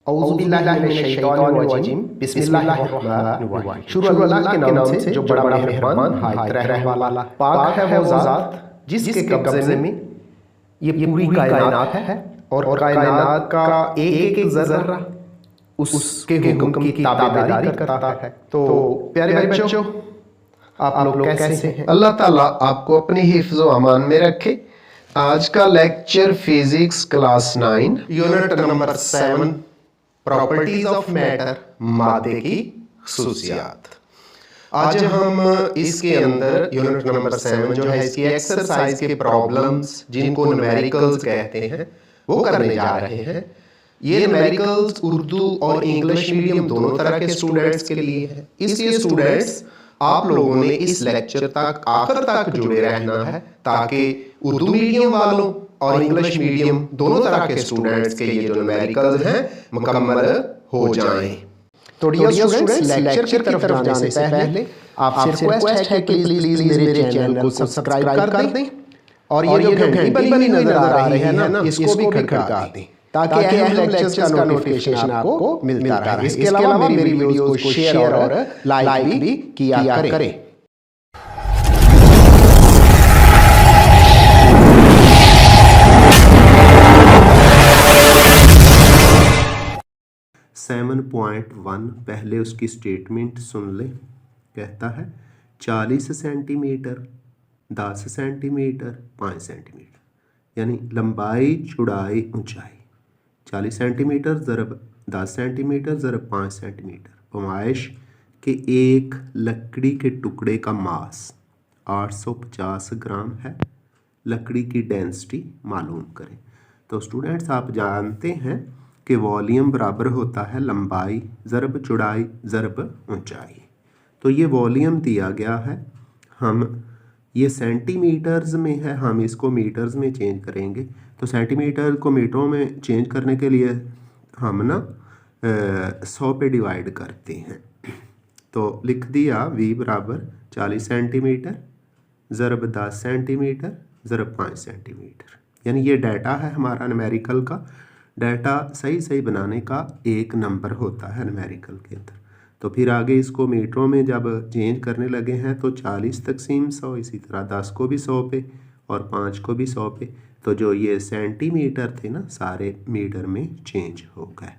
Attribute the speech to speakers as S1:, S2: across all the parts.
S1: औज़ुबिल्लाहिमिनश्शैतानिर्रजीम बिस्मिल्लाहिर्रहमानिर्रहीम। शुरू अल्लाह के नाम से जो बड़ा मेहरबान हायत रहने वाला। पाक है वो ज़ात जिसके कब्ज़े में ये पूरी कायनात है और कायनात का एक एक ज़र्रा उसके हुक्म की ताबेदारी करता है। तो प्यारे बच्चों, आप लोग कैसे हैं?
S2: अल्लाह ताला आपको अपनी हिफ्ज़ व अमान में रखे। आज का lecture physics class 9
S1: unit number 7 properties of matter, मादे की खुसूसियात। आज हम इसके अंदर यूनिट नंबर 7 जो है इसकी एक्सरसाइज के प्रॉब्लम्स जिनको न्यूमेरिकल्स कहते हैं वो करने जा रहे हैं। ये न्यूमेरिकल्स उर्दू और इंग्लिश मीडियम दोनों तरह के स्टूडेंट्स के लिए है, इसलिए स्टूडेंट्स आप लोगों ने इस लेक्चर तक आखिर तक जुड़े रहना है ताकि उर्दू मीडियम वालों और इंग्लिश मीडियम दोनों तरह के स्टूडेंट्स के ये जो न्यूमेरिकल्स हैं मुकम्मल हो जाएं। तो डियर स्टूडेंट्स, लेक्चर की तरफ जाने से पहले आपसे रिक्वेस्ट है कि प्लीज मेरे चैनल को सब्सक्राइब कर दें और ये जो घंटी बनी नजर आ रही है ना, इसको भी खड़का दें ताकि अहम लेक्चर्स का नोटिफिकेशन आपको मिलता रहे। इसके अलावा मेरी वीडियोस को शेयर और लाइक भी किया करें।
S2: सेवन पॉइंट 1 पहले उसकी स्टेटमेंट सुन ले। कहता है 40 सेंटीमीटर, 10 सेंटीमीटर, 5 सेंटीमीटर, यानी लंबाई, चौड़ाई, ऊंचाई 40 सेंटीमीटर ज़रब 10 सेंटीमीटर ज़रब 5 सेंटीमीटर। पैमाइश के एक लकड़ी के टुकड़े का मास 850 ग्राम है। लकड़ी की डेंसिटी मालूम करें। तो स्टूडेंट्स, आप जानते हैं कि वॉल्यूम बराबर होता है लंबाई ज़रब चौड़ाई ज़रब ऊंचाई। तो ये वॉल्यूम दिया गया है, हम ये सेंटीमीटर्स में है, हम इसको मीटर्स में चेंज करेंगे। तो सेंटीमीटर को मीटरों में चेंज करने के लिए हम ना 100 पे डिवाइड करते हैं। तो लिख दिया v बराबर 40 सेंटीमीटर ज़रब 10 सेंटीमीटर ज़रब 5 सेंटीमीटर। यानी ये डाटा है हमारा न्यूमेरिकल का। डाटा सही सही बनाने का एक नंबर होता है न्यूमेरिकल के अंदर। तो फिर आगे इसको मीटरों में जब चेंज करने लगे हैं तो 40 तक़सीम 100, इसी तरह 10 को भी 100 पे और 5 को भी 100 पे। तो जो ये सेंटीमीटर थे ना, सारे मीटर में चेंज हो गए।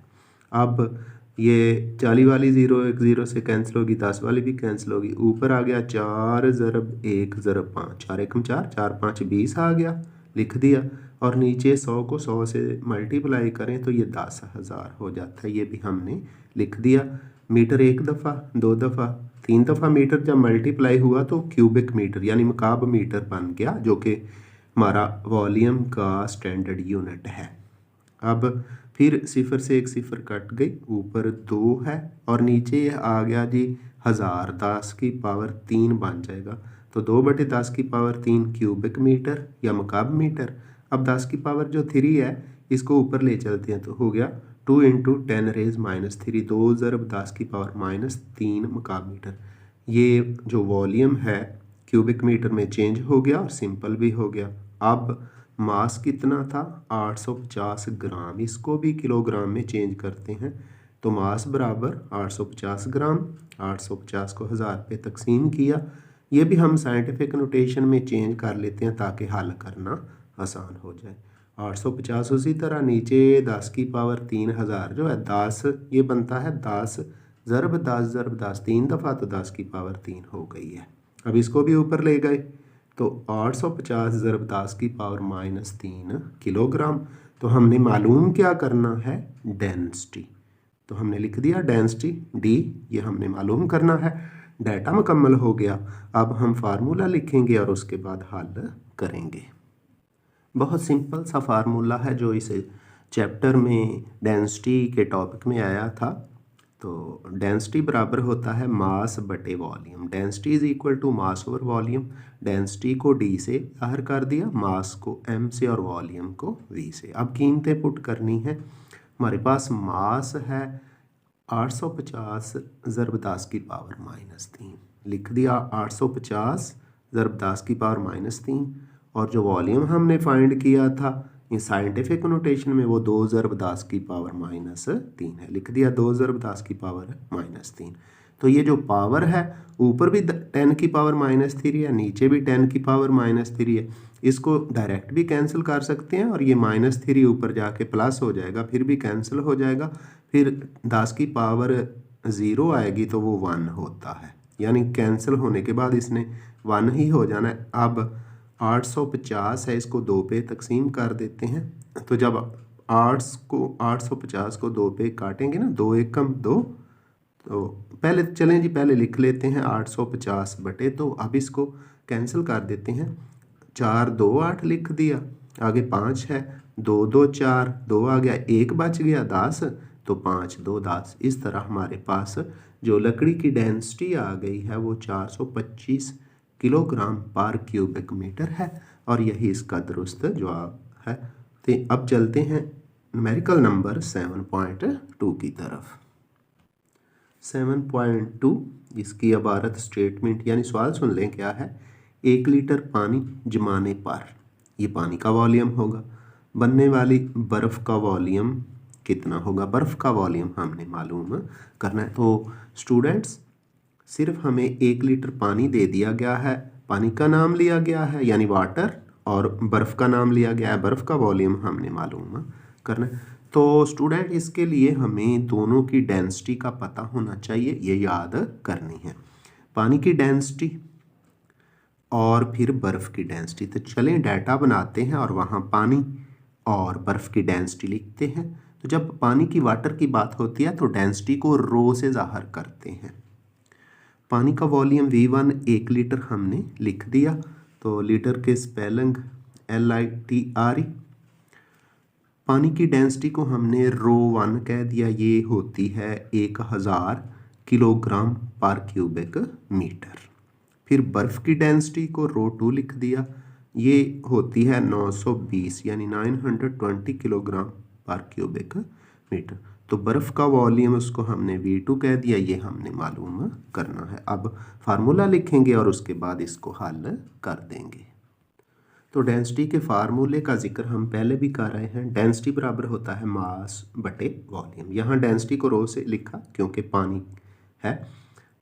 S2: अब ये 40 वाली 0 एक 0 से कैंसिल होगी, 10 वाली भी कैंसिल होगी। ऊपर आ गया 4 ज़रब 1 ज़रब 5, 4 एकम 4, 4 5 20 आ गया, लिख दिया। और नीचे 100 को 100 से मल्टीप्लाई करें तो ये 10,000 हो जाता है, ये भी हमने लिख दिया। मीटर एक दफ़ा, दो दफ़ा, तीन दफ़ा मीटर जब मल्टीप्लाई हुआ तो क्यूबिक मीटर यानी मकाब मीटर बन गया, जो कि हमारा वॉल्यूम का स्टैंडर्ड यूनिट है। अब फिर 0 से एक 0 कट गई, ऊपर 2 है और नीचे आ गया जी 1000, 10 की पावर 3 बन जाएगा। तो 2/10 की पावर 3 क्यूबिक मीटर या मकाब मीटर। अब 10 की पावर जो 3 है इसको ऊपर ले चलते हैं तो हो गया 2 × 10⁻³ 2 ज़रब 10 की पावर -3 मकाब मीटर। ये जो वॉल्यूम है क्यूबिक मीटर में चेंज हो गया और सिंपल भी हो गया। अब मास कितना था? 850 ग्राम। इसको भी किलोग्राम में चेंज करते हैं तो मास बराबर 850 ग्राम। 850 को 1000 पे तकसीम किया। ये भी हम साइंटिफिक नोटेशन में चेंज कर लेते हैं ताकि हल करना आसान हो जाए। 850 उसी तरह नीचे 10 की पावर 3000 जो है 10, ये बनता है 10 ज़रब 10 ज़रब 10 3 दफ़ा, तो 10 की पावर 3 हो गई है। अब इसको भी ऊपर ले गए तो 850 ज़रब 10 की पावर -3 किलोग्राम। तो हमने मालूम क्या करना है? डेंसिटी। तो हमने लिख दिया डेंसिटी D, ये हमने मालूम करना है। डाटा मुकम्मल हो गया। अब हम फार्मूला लिखेंगे और उसके बाद हल करेंगे। बहुत सिंपल सा फार्मूला है जो इस चैप्टर में डेंसिटी के टॉपिक में आया था। तो डेंसिटी बराबर होता है मास बटे volume. Density is equal to mass over volume. Density को D से बाहर कर दिया, मास को M से और वॉल्यूम को V से। अब कीमतें पुट करनी है। हमारे पास मास है 850 ज़रब 10 की पावर -3, लिख दिया 850 ज़रब 10 की पावर -3। और जो वॉल्यूम हमने फाइंड किया था इस साइंटिफिक नोटेशन में वो 2 ज़रब 10 की पावर -3 है, लिख दिया 2 ज़रब 10 की पावर -3। तो ये जो पावर है ऊपर भी 10 की पावर -3 है, नीचे भी 10 की पावर -3 है। इसको डायरेक्ट भी कैंसिल कर सकते हैं और ये -3 ऊपर जाके प्लस हो जाएगा, फिर भी कैंसिल हो जाएगा, फिर 10 की पावर 0 आएगी तो वो 1 होता है, यानी कैंसिल होने के बाद इसने 1 ही हो जाना है। अब 850 है, इसको 2 पे तकसीम कर देते हैं। तो जब 850 को 2 पे काटेंगे ना, 2 एकम 2, तो पहले चलें जी पहले लिख लेते हैं 850 बटे 2। अब इसको कैंसिल कर देते हैं, 4 2 8 लिख दिया, आगे 5 है, 2 2 4, 2 आ गया, 1 बच गया 10, तो 5 2 10। इस तरह हमारे पास जो लकड़ी की डेंसिटी आ गई है वो 425 किलोग्राम पर क्यूबिक मीटर है, और यही इसका दुरुस्त जवाब है। तो अब चलते हैं न्यूमेरिकल नंबर 7.2 की तरफ। 7.2 इसकी इबारत स्टेटमेंट यानी सवाल सुन लें क्या है। 1 लीटर पानी जमाने पर, ये पानी का वॉल्यूम होगा, बनने वाली बर्फ़ का वॉल्यूम कितना होगा। बर्फ़ का वॉल्यूम हमने मालूम करना है। तो स्टूडेंट्स सिर्फ हमें 1 लीटर पानी दे दिया गया है, पानी का नाम लिया गया है यानी वाटर, और बर्फ़ का नाम लिया गया है, बर्फ़ का वॉल्यूम हमने मालूम करना है। तो स्टूडेंट इसके लिए हमें दोनों की डेंसिटी का पता होना चाहिए, ये याद करनी है, पानी की डेंसिटी और फिर बर्फ़ की डेंसिटी। तो चलें डाटा बनाते हैं और वहाँ पानी और बर्फ़ की डेंसिटी लिखते हैं। तो जब पानी की वाटर की बात होती है तो डेंसिटी को रो से ज़ाहिर करते हैं। पानी का वॉल्यूम V1 1 लीटर हमने लिख दिया, तो लीटर के स्पेलिंग LITRE। पानी की डेंसिटी को हमने ρ1 कह दिया, ये होती है 1000 किलोग्राम पर क्यूबिक मीटर। फिर बर्फ़ की डेंसिटी को ρ2 लिख दिया, ये होती है 920 यानी 920 किलोग्राम पर क्यूबिक मीटर। तो बर्फ़ का वॉल्यूम उसको हमने V2 कह दिया, ये हमने मालूम करना है। अब फार्मूला लिखेंगे और उसके बाद इसको हल कर देंगे। तो डेंसिटी के फार्मूले का जिक्र हम पहले भी कर रहे हैं। डेंसिटी बराबर होता है मास बटे वॉल्यूम। यहाँ डेंसिटी को रो से लिखा क्योंकि पानी है।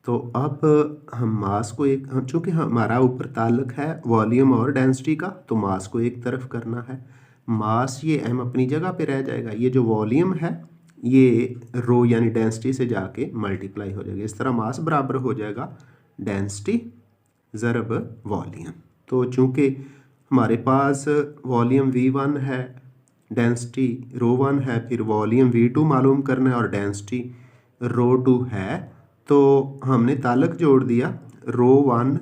S2: तो अब हम मास को एक, चूँकि हमारा ऊपर ताल्लुक है वॉल्यूम और डेंसिटी का, तो मास को एक तरफ करना है। मास ये m अपनी जगह पे रह जाएगा, ये जो वॉल्यूम है ये रो यानी डेंसिटी से जाके मल्टीप्लाई हो जाएगा। इस तरह मास बराबर हो जाएगा डेंसिटी ज़रब वॉल्यूम। तो चूँकि हमारे पास वॉल्यूम V1 है, डेंसिटी ρ1 है, फिर वॉल्यूम V2 मालूम करना है और डेंसिटी ρ2 है, तो हमने ताल्लुक जोड़ दिया ρ1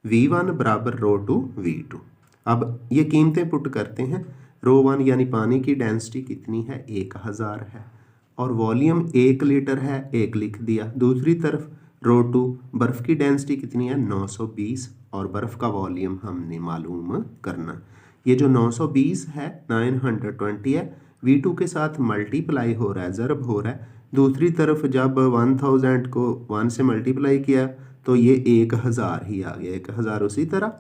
S2: V1 बराबर ρ2 V2। अब ये कीमतें पुट करते हैं। ρ1 यानी पानी की डेंसिटी कितनी है, 1000 है, और वॉल्यूम 1 लीटर है, 1 लिख दिया। दूसरी तरफ ρ2 बर्फ़ की डेंसिटी कितनी है, 920, और बर्फ़ का वॉल्यूम हमने मालूम करना। ये जो 920 है 920 है, V2 के साथ मल्टीप्लाई हो रहा है, ज़रब हो रहा है। दूसरी तरफ जब 1000 को 1 से मल्टीप्लाई किया तो ये 1000 ही आ गया, 1000। उसी तरह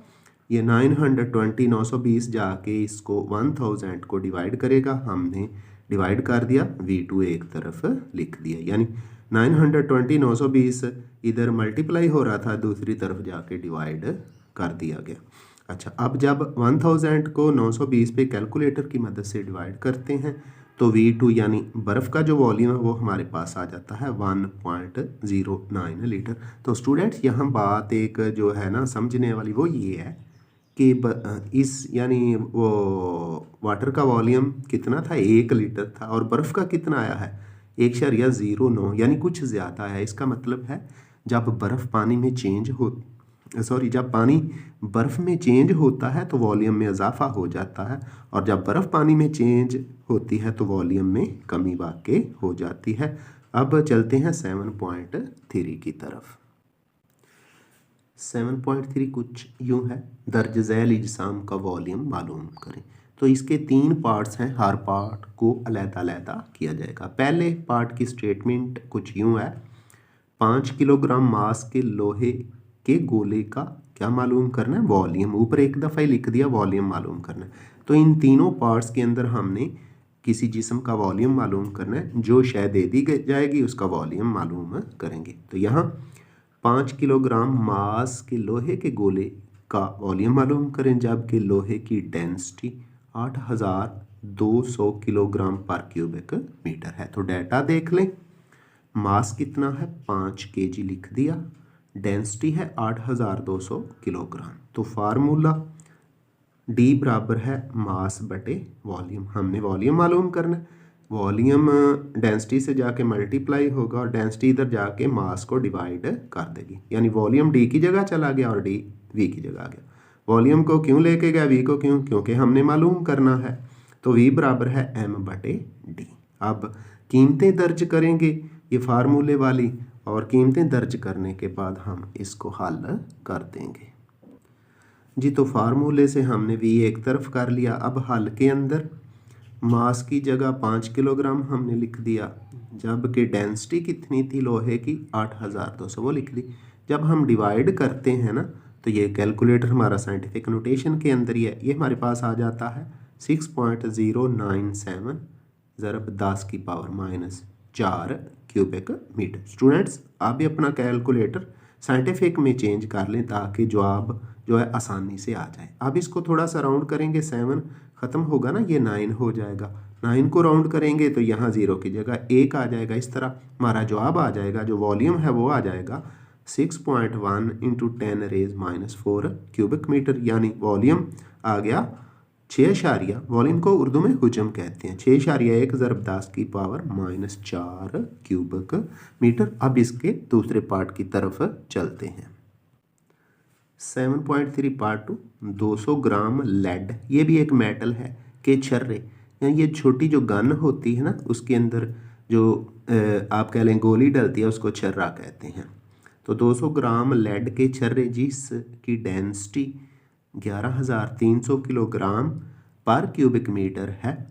S2: ये 920 920 जाके इसको 1000 को डिवाइड करेगा, हमने डिवाइड कर दिया, V2 एक तरफ लिख दिया, यानी 920 920 इधर मल्टीप्लाई हो रहा था, दूसरी तरफ जाके डिवाइड कर दिया गया। अच्छा, अब जब 1000 को 920 पे कैलकुलेटर की मदद से डिवाइड करते हैं तो V2 यानी बर्फ़ का जो वॉल्यूम है वो हमारे पास आ जाता है 1.09 लीटर। तो स्टूडेंट्स यहाँ बात एक जो है ना समझने वाली वो ये है कि इस यानी वो वाटर का वॉल्यूम कितना था, 1 लीटर था, और बर्फ़ का कितना आया है, 1.09, यानी कुछ ज़्यादा है। इसका मतलब है जब बर्फ़ पानी में चेंज हो जब पानी बर्फ़ में चेंज होता है तो वॉल्यूम में इजाफा हो जाता है, और जब बर्फ़ पानी में चेंज होती है तो वॉल्यूम में कमी वाक़ई हो जाती है। अब चलते हैं 7.3 की तरफ। 7.3 कुछ यूँ है, दर्ज झैल इजसाम का वॉल्यूम मालूम करें। तो इसके 3 पार्ट्स हैं, हर पार्ट को अलग-अलग किया जाएगा। पहले पार्ट की स्टेटमेंट कुछ यूँ है, 5 किलोग्राम मास के लोहे के गोले का क्या मालूम करना है, वॉल्यूम। ऊपर एक दफ़ा ही लिख दिया, वॉल्यूम मालूम करना है। तो इन तीनों पार्ट्स के अंदर हमने किसी जिस्म का वॉल्यूम मालूम करना है, जो शय दे दी जाएगी उसका वॉल्यूम मालूम करेंगे। तो यहाँ 5 किलोग्राम मास के लोहे के गोले का वॉल्यूम मालूम करें, जबकि लोहे की डेंसिटी 8200 किलोग्राम पर क्यूबिक मीटर है। तो डाटा देख लें, मास कितना है 5 केजी लिख दिया, डेंसिटी है 8200 किलोग्राम। तो फार्मूला D बराबर है मास बटे वॉल्यूम। हमने वॉल्यूम मालूम करना है, वॉल्यूम डेंसिटी से जाके मल्टीप्लाई होगा और डेंसिटी इधर जाके मास को डिवाइड कर देगी, यानी वॉल्यूम D की जगह चला गया और D V की जगह आ गया। वॉल्यूम को क्यों लेके गया, V को क्यों, क्योंकि हमने मालूम करना है। तो V बराबर है M बटे D। अब कीमतें दर्ज करेंगे ये फार्मूले वाली, और कीमतें दर्ज करने के बाद हम इसको हल कर देंगे जी। तो फार्मूले से हमने V एक तरफ कर लिया। अब हल के अंदर मास की जगह 5 किलोग्राम हमने लिख दिया, जबकि डेंसिटी कितनी थी लोहे की 8200, वो लिख दी। जब हम डिवाइड करते हैं ना, तो ये कैलकुलेटर हमारा साइंटिफिक नोटेशन के अंदर ही है, ये हमारे पास आ जाता है 6.097 ज़रब 10 की पावर -4 क्यूबिक मीटर। स्टूडेंट्स आप भी अपना कैलकुलेटर साइंटिफिक में चेंज कर लें ताकि जवाब जो है आसानी से आ जाए। अब इसको थोड़ा सा राउंड करेंगे, 7 ख़त्म होगा ना, ये 9 हो जाएगा। 9 को राउंड करेंगे तो यहाँ 0 की जगह 1 आ जाएगा। इस तरह हमारा जवाब आ जाएगा, जो वॉल्यूम है वो आ जाएगा 6.1 × 10⁻⁴ क्यूबिक मीटर, यानी वॉल्यूम आ गया 6, वॉल्यूम को उर्दू में हुजम कहते हैं, 6.1 ज़रब 10 की पावर -4 क्यूबिक मीटर। अब इसके दूसरे पार्ट की तरफ चलते हैं। 7.3 पार्ट 2, 200 ग्राम लेड, ये भी एक मेटल है, के छर्रे, यानी ये छोटी जो गन होती है ना, उसके अंदर जो आप कह लें गोली डलती है, उसको छर्रा कहते हैं। तो 200 ग्राम लेड के छर्रे जिसकी डेंसिटी 11300 किलोग्राम पर क्यूबिक मीटर है,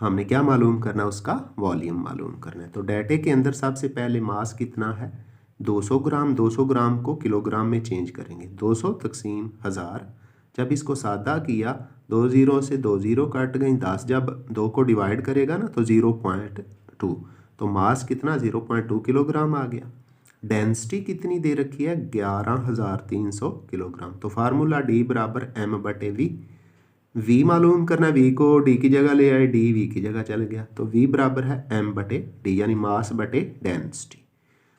S2: हमने क्या मालूम करना, उसका वॉल्यूम मालूम करना है। तो डाटे के अंदर सबसे पहले मास कितना है 200 ग्राम, 200 ग्राम को किलोग्राम में चेंज करेंगे, 200 तक़सीम 1000। जब इसको सादा किया, 2 0 से 2 0 कट गई, 10 जब 2 को डिवाइड करेगा ना तो 0.2, तो मास कितना 0.2 किलोग्राम आ गया। डेंसिटी कितनी दे रखी है 11300 किलोग्राम। तो फार्मूला D बराबर M बटे V मालूम करना, V को D की जगह ले आए, D V की जगह चल गया, तो V बराबर है M बटे D, यानी मास बटे डेंसिटी।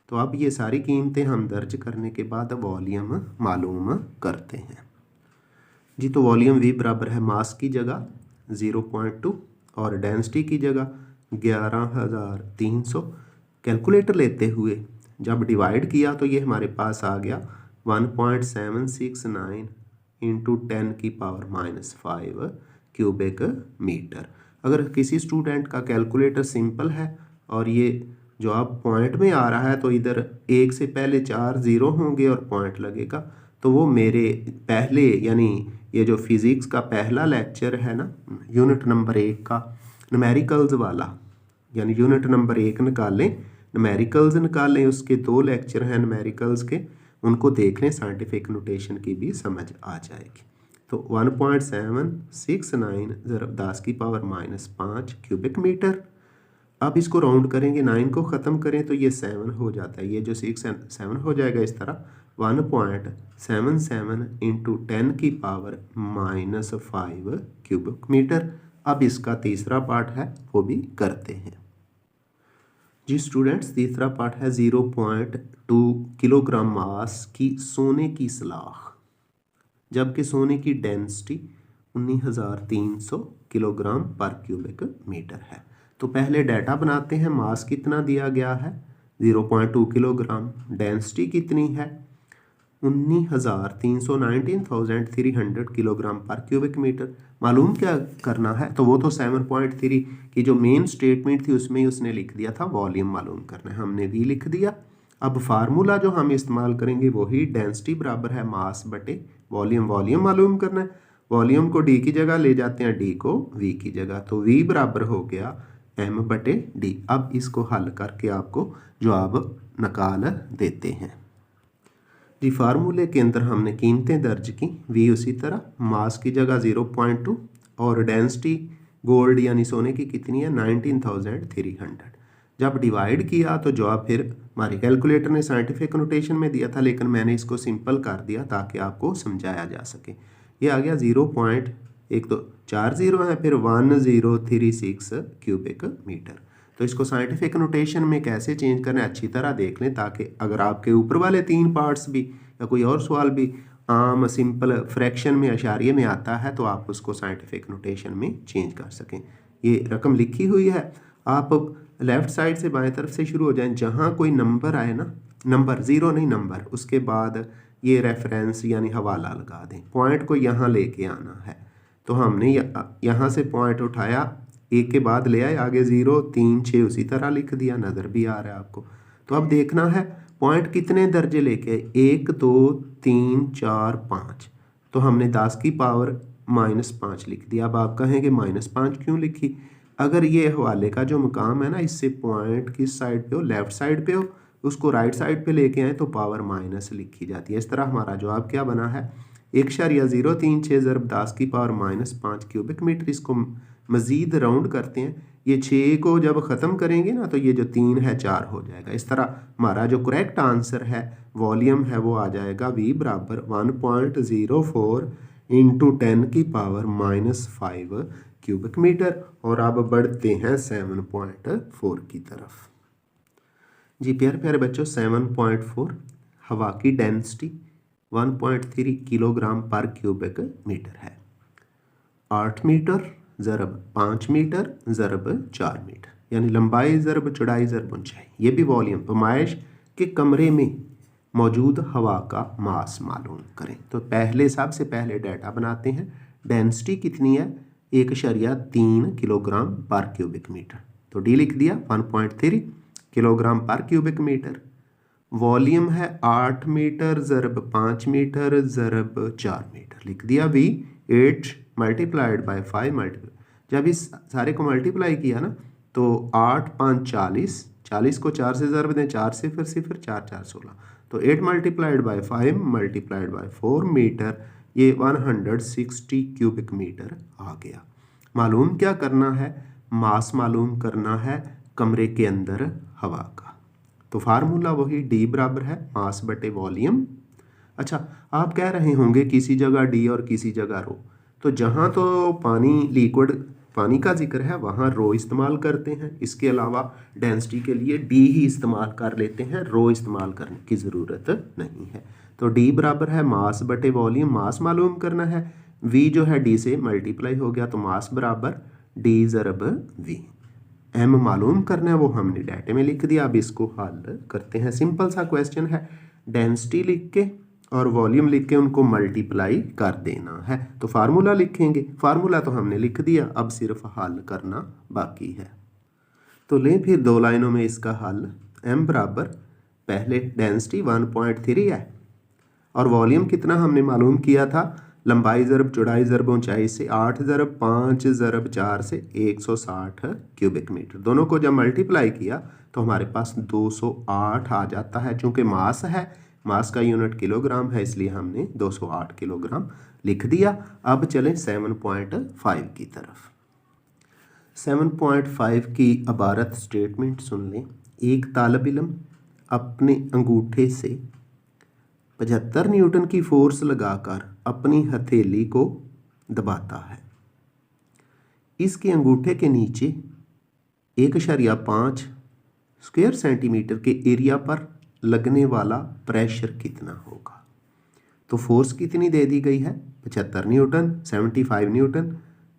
S2: तो अब ये सारी कीमतें हम दर्ज करने के बाद वॉल्यूम मालूम करते हैं जी। तो वॉल्यूम V बराबर है मास की जगह 0.2 और डेंसिटी की जगह 11300। कैलकुलेटर लेते हुए जब डिवाइड किया तो ये हमारे पास आ गया 1.769 × 10 की पावर -5 क्यूबिक मीटर। अगर किसी स्टूडेंट का कैलकुलेटर सिंपल है और ये जो आप पॉइंट में आ रहा है, तो इधर 1 से पहले 4 0 होंगे और पॉइंट लगेगा, तो वो मेरे पहले यानी ये जो फिज़िक्स का पहला लेक्चर है ना, यूनिट नंबर 1 का न्यूमेरिकल्स वाला, यानी यूनिट नंबर 1 निकालें, न्यूमेरिकल्स निकालें, उसके 2 लेक्चर हैं न्यूमेरिकल्स के, उनको देख लें, साइंटिफिक नोटेशन की भी समझ आ जाएगी। तो 1.769 ज़रब 10 की पावर -5 क्यूबिक मीटर। अब इसको राउंड करेंगे, 9 को ख़त्म करें तो ये 7 हो जाता है, ये जो 6 है 7 हो जाएगा। इस तरह 1.77 × 10 की पावर -5 क्यूबिक मीटर। अब इसका तीसरा पार्ट है वो भी करते हैं जी। स्टूडेंट्स तीसरा पार्ट है 0.2 किलोग्राम मास की सोने की सलाख, जबकि सोने की डेंसिटी 19300 किलोग्राम पर क्यूबिक मीटर है। तो पहले डाटा बनाते हैं, मास कितना दिया गया है 0.2 किलोग्राम, डेंसिटी कितनी है 19,300 किलोग्राम पर क्यूबिक मीटर। मालूम क्या करना है, तो वो तो 7.3 की जो मेन स्टेटमेंट थी उसमें ही उसने लिख दिया था, वॉल्यूम मालूम करना है, हमने भी लिख दिया। अब फार्मूला जो हम इस्तेमाल करेंगे वही डेंसिटी बराबर है मास बटे वॉल्यूम। वॉल्यूम मालूम करना है, वॉल्यूम को D की जगह ले जाते हैं, D को V की जगह, तो V बराबर हो गया M बटे D। अब इसको हल करके आपको जवाब निकाल देते हैं जी फार्मूले के अंदर हमने कीमतें दर्ज की, वी उसी तरह, मास की जगह 0.2 और डेंसिटी गोल्ड यानी सोने की कितनी है 19,300। जब डिवाइड किया तो जवाब फिर हमारे कैलकुलेटर ने साइंटिफिक नोटेशन में दिया था, लेकिन मैंने इसको सिंपल कर दिया ताकि आपको समझाया जा सके। ये आ गया 0.1 तो 4 जीरो है, फिर 1036 क्यूबिक मीटर। तो इसको साइंटिफिक नोटेशन में कैसे चेंज करना है अच्छी तरह देख लें, ताकि अगर आपके ऊपर वाले 3 पार्ट्स भी या कोई और सवाल भी आम सिंपल फ्रैक्शन में अशारिये में आता है तो आप उसको साइंटिफिक नोटेशन में चेंज कर सकें। ये रकम लिखी हुई है, आप लेफ़्ट साइड से बाएं तरफ से शुरू हो जाएं, जहाँ कोई नंबर आए ना, नंबर ज़ीरो नहीं नंबर, उसके बाद ये रेफरेंस यानी हवाला लगा दें, पॉइंट को यहाँ लेके आना है। तो हमने यहाँ से पॉइंट उठाया, एक के बाद ले आए, आगे 0 3 6 उसी तरह लिख दिया, नज़र भी आ रहा है आपको। तो अब देखना है पॉइंट कितने दर्जे लेके आए, 1 2 3 4 5। तो हमने 10 की पावर -5 लिख दिया। अब आप कहेंगे -5 क्यों लिखी? अगर ये हवाले का जो मकाम है ना, इससे पॉइंट किस साइड पे हो, लेफ़्ट साइड पे हो, उसको राइट साइड पे लेके आए तो पावर माइनस लिखी जाती है। इस तरह हमारा जवाब क्या बना है 1.036 ज़रब 10 की पावर -5 क्यूबिक मीटर। इसको मज़ीद राउंड करते हैं, ये 6 को जब ख़त्म करेंगे ना तो ये जो 3 है 4 हो जाएगा। इस तरह हमारा जो करेक्ट आंसर है वॉल्यूम है वो आ जाएगा V बराबर 1.04 इंटू 10 की पावर -5 क्यूबिक मीटर। और अब बढ़ते हैं 7.4 की तरफ। जी प्यारे प्यारे बच्चों 7.4 हवा की डेंसिटी 1.3 किलोग्राम पर क्यूबिक मीटर है। 8 मीटर ज़रब 5 मीटर ज़रब 4 मीटर, यानी लंबाई ज़रब चौड़ाई ज़रब ऊंचाई। ये भी वॉल्यूम। पैमाइश के कमरे में मौजूद हवा का मास मालूम करें। तो सबसे पहले डाटा बनाते हैं। डेंसिटी कितनी है 1.3 किलोग्राम पर क्यूबिक मीटर, तो डी लिख दिया 1.3 किलोग्राम पर क्यूबिक मीटर। वॉल्यूम है 8 मीटर ज़रब 5 मीटर ज़रब 4 मीटर, लिख दिया भी 8 मल्टीप्लाइड बाय 5 मल्टीप्लाई। जब इस सारे को मल्टीप्लाई किया ना तो 8 5 40, 40 को 4 से ज़रब दें, 4 से फिर 4 4 16, तो 8 multiplied by 5 multiplied by 4 metre, ये 160 क्यूबिक मीटर आ गया। मालूम क्या करना है, मास मालूम करना है कमरे के अंदर हवा का। तो फार्मूला वही डी बराबर है मास बटे वॉल्यूम। अच्छा आप कह रहे होंगे किसी जगह डी और किसी जगह रो, तो जहाँ तो पानी लिक्विड पानी का जिक्र है वहाँ रो इस्तेमाल करते हैं, इसके अलावा डेंसिटी के लिए डी ही इस्तेमाल कर लेते हैं, रो इस्तेमाल करने की ज़रूरत नहीं है। तो डी बराबर है मास बटे वॉल्यूम। मास मालूम करना है, वी जो है डी से मल्टीप्लाई हो गया तो मास बराबर डी ज़रब वी। एम मालूम करना है वो हमने डाटे में लिख दिया। अब इसको हल करते हैं। सिंपल सा क्वेश्चन है, डेंसिटी लिख के और वॉल्यूम लिख के उनको मल्टीप्लाई कर देना है। तो फार्मूला लिखेंगे, फार्मूला तो हमने लिख दिया, अब सिर्फ हल करना बाकी है। तो लें फिर 2 लाइनों में इसका हल। एम बराबर पहले डेंसिटी 1.3 है और वॉल्यूम कितना हमने मालूम किया था, लंबाई ज़रब चौड़ाई ज़रब ऊंचाई से 8 ज़रब 5 ज़रब 4 से 160 क्यूबिक मीटर। दोनों को जब मल्टीप्लाई किया तो हमारे पास 208 आ जाता है। चूँकि मास है, मास का यूनिट किलोग्राम है, इसलिए हमने 208 किलोग्राम लिख दिया। अब चलें 7.5 की तरफ। 7.5 की इबारत स्टेटमेंट सुन लें। एक तालिब इल्म अपने अंगूठे से 75 न्यूटन की फोर्स लगाकर अपनी हथेली को दबाता है। इसके अंगूठे के नीचे 1.5 स्क्वायर सेंटीमीटर के एरिया पर लगने वाला प्रेशर कितना होगा। तो फोर्स कितनी दे दी गई है 75 न्यूटन, 75 न्यूटन,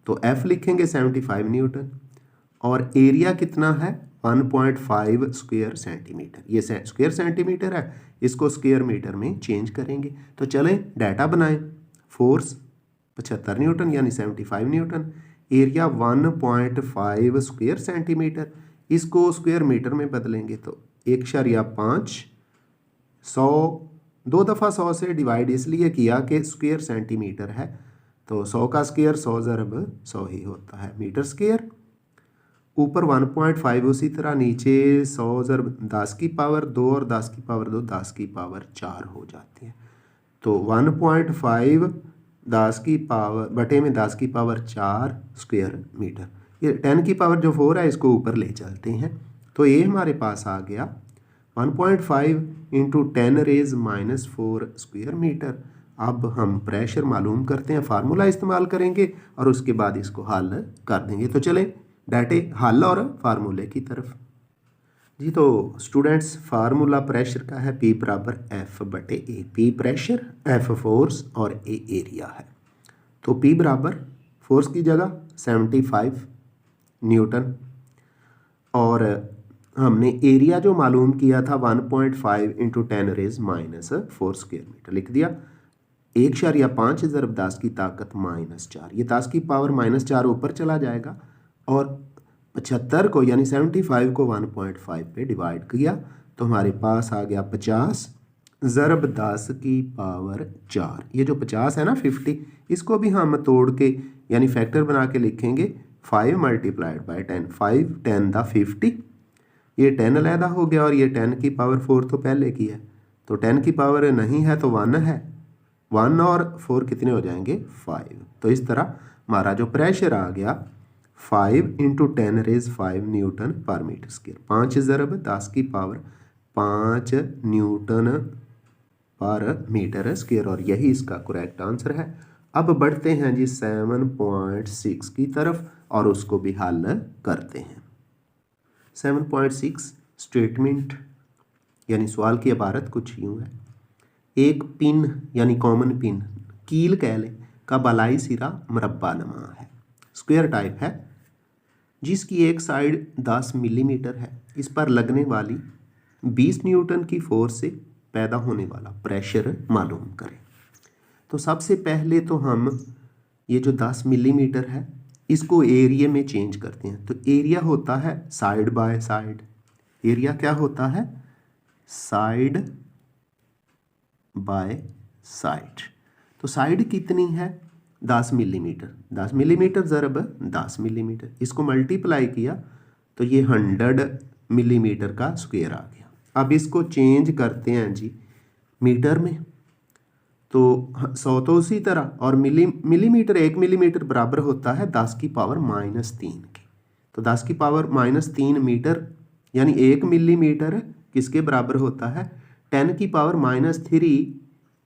S2: तो F लिखेंगे 75 न्यूटन, और एरिया कितना है 1.5 स्क्वायर सेंटीमीटर। ये स्क्वायर सेंटीमीटर है, इसको स्क्वायर मीटर में चेंज करेंगे। तो चलें डाटा बनाएं। फोर्स 75 न्यूटन यानी 75 न्यूटन, एरिया 1.5 स्क्वायर सेंटीमीटर, इसको स्क्वायर मीटर में बदलेंगे तो 1.5 100 2 दफ़ा 100 से डिवाइड इसलिए किया कि स्क्वायर सेंटीमीटर है, तो 100 का स्क्वायर 100 ज़रब 100 ही होता है मीटर स्क्वायर। ऊपर 1.5 उसी तरह नीचे 100 ज़रब 10 की पावर 2 और 10 की पावर 2 10 की पावर 4 हो जाती है। तो 1.5 10 की पावर बटे में 10 की पावर 4 स्क्वायर मीटर। ये 10 की पावर जो 4 है इसको ऊपर ले चलते हैं, तो ये हमारे पास आ गया 1.5 इंटू 10 रेज -4 स्क्वायर मीटर। अब हम प्रेशर मालूम करते हैं, फार्मूला इस्तेमाल करेंगे और उसके बाद इसको हल कर देंगे। तो चलें डाटे हल और फार्मूले की तरफ जी। तो स्टूडेंट्स फार्मूला प्रेशर का है P बराबर F बटे A। P pressure, F force और A एरिया है। तो P बराबर फोर्स की जगह 75 न्यूटन और हमने एरिया जो मालूम किया था 1.5 इंटू 10 रेज -4 स्क्वायर मीटर लिख दिया। 1.5 ज़रब 10 की ताकत -4, ये 10 की पावर -4 ऊपर चला जाएगा और 75 को यानी 75 को 1.5 पे डिवाइड किया तो हमारे पास आ गया 50 ज़रब 10 की पावर 4। ये जो 50 है ना 50, इसको भी हम तोड़ के यानी फैक्टर बना के लिखेंगे 5 मल्टीप्लाइड बाय 10। 5 10 दा 50, ये 10 अलहदा हो गया और ये 10 की पावर 4 तो पहले की है, तो 10 की पावर नहीं है तो 1 है, 1 और 4 कितने हो जाएंगे 5। तो इस तरह हमारा जो प्रेशर आ गया 5 इंटू 10 रेज 5 न्यूटन पर मीटर स्क्वायर। 5 ज़रब 10 की पावर 5 न्यूटन पर मीटर स्क्वायर और यही इसका करेक्ट आंसर है। अब बढ़ते हैं जी 7.6 की तरफ और उसको भी हल करते हैं। 7.6 स्टेटमेंट यानी सवाल की इबारत कुछ यूँ है, एक पिन यानी कॉमन पिन कील कह लें का बलाई सिरा मुरब्बा नमा है, स्क्वायर टाइप है, जिसकी एक साइड 10 मिलीमीटर है। इस पर लगने वाली 20 न्यूटन की फोर्स से पैदा होने वाला प्रेशर मालूम करें। तो सबसे पहले तो हम ये जो 10 मिलीमीटर है इसको एरिया में चेंज करते हैं। तो एरिया होता है साइड बाय साइड, एरिया क्या होता है साइड बाय साइड। तो साइड कितनी है 10 मिलीमीटर, 10 मिलीमीटर ज़रब 10 मिलीमीटर, इसको मल्टीप्लाई किया तो ये 100 मिलीमीटर का स्क्वायर आ गया। अब इसको चेंज करते हैं जी मीटर में, तो 100 तो उसी तरह और मिलीमीटर 1 मिलीमीटर बराबर होता है 10 की पावर -3 के। तो 10 की पावर -3 मीटर यानी 1 मिलीमीटर किसके बराबर होता है 10 की पावर -3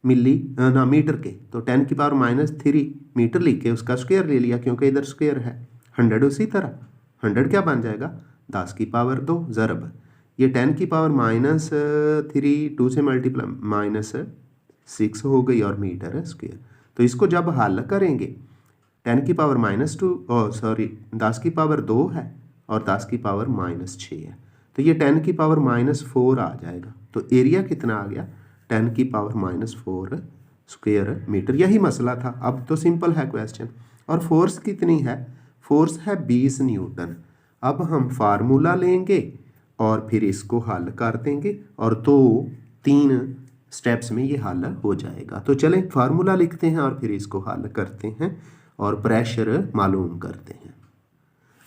S2: मीटर के। तो 10 की पावर -3 मीटर लिख के उसका स्क्वायर ले लिया क्योंकि इधर स्क्वायर है। 100 उसी तरह 100 क्या बन जाएगा 10 की पावर 2 ज़रब ये 10 की पावर -3 2 से मल्टीप्लाई -6 हो गई और मीटर स्क्वायर। तो इसको जब हल करेंगे 10 की पावर -2 10 की पावर 2 है और 10 की पावर -6 है, तो ये 10 की पावर -4 आ जाएगा। तो एरिया कितना आ गया 10 की पावर -4 स्क्वायर मीटर। यही मसला था, अब तो सिंपल है क्वेश्चन। और फोर्स कितनी है, फोर्स है 20 न्यूटन। अब हम फार्मूला लेंगे और फिर इसको हल कर देंगे और 2-3 स्टेप्स में ये हल हो जाएगा। तो चलें फार्मूला लिखते हैं और फिर इसको हल करते हैं और प्रेशर मालूम करते हैं।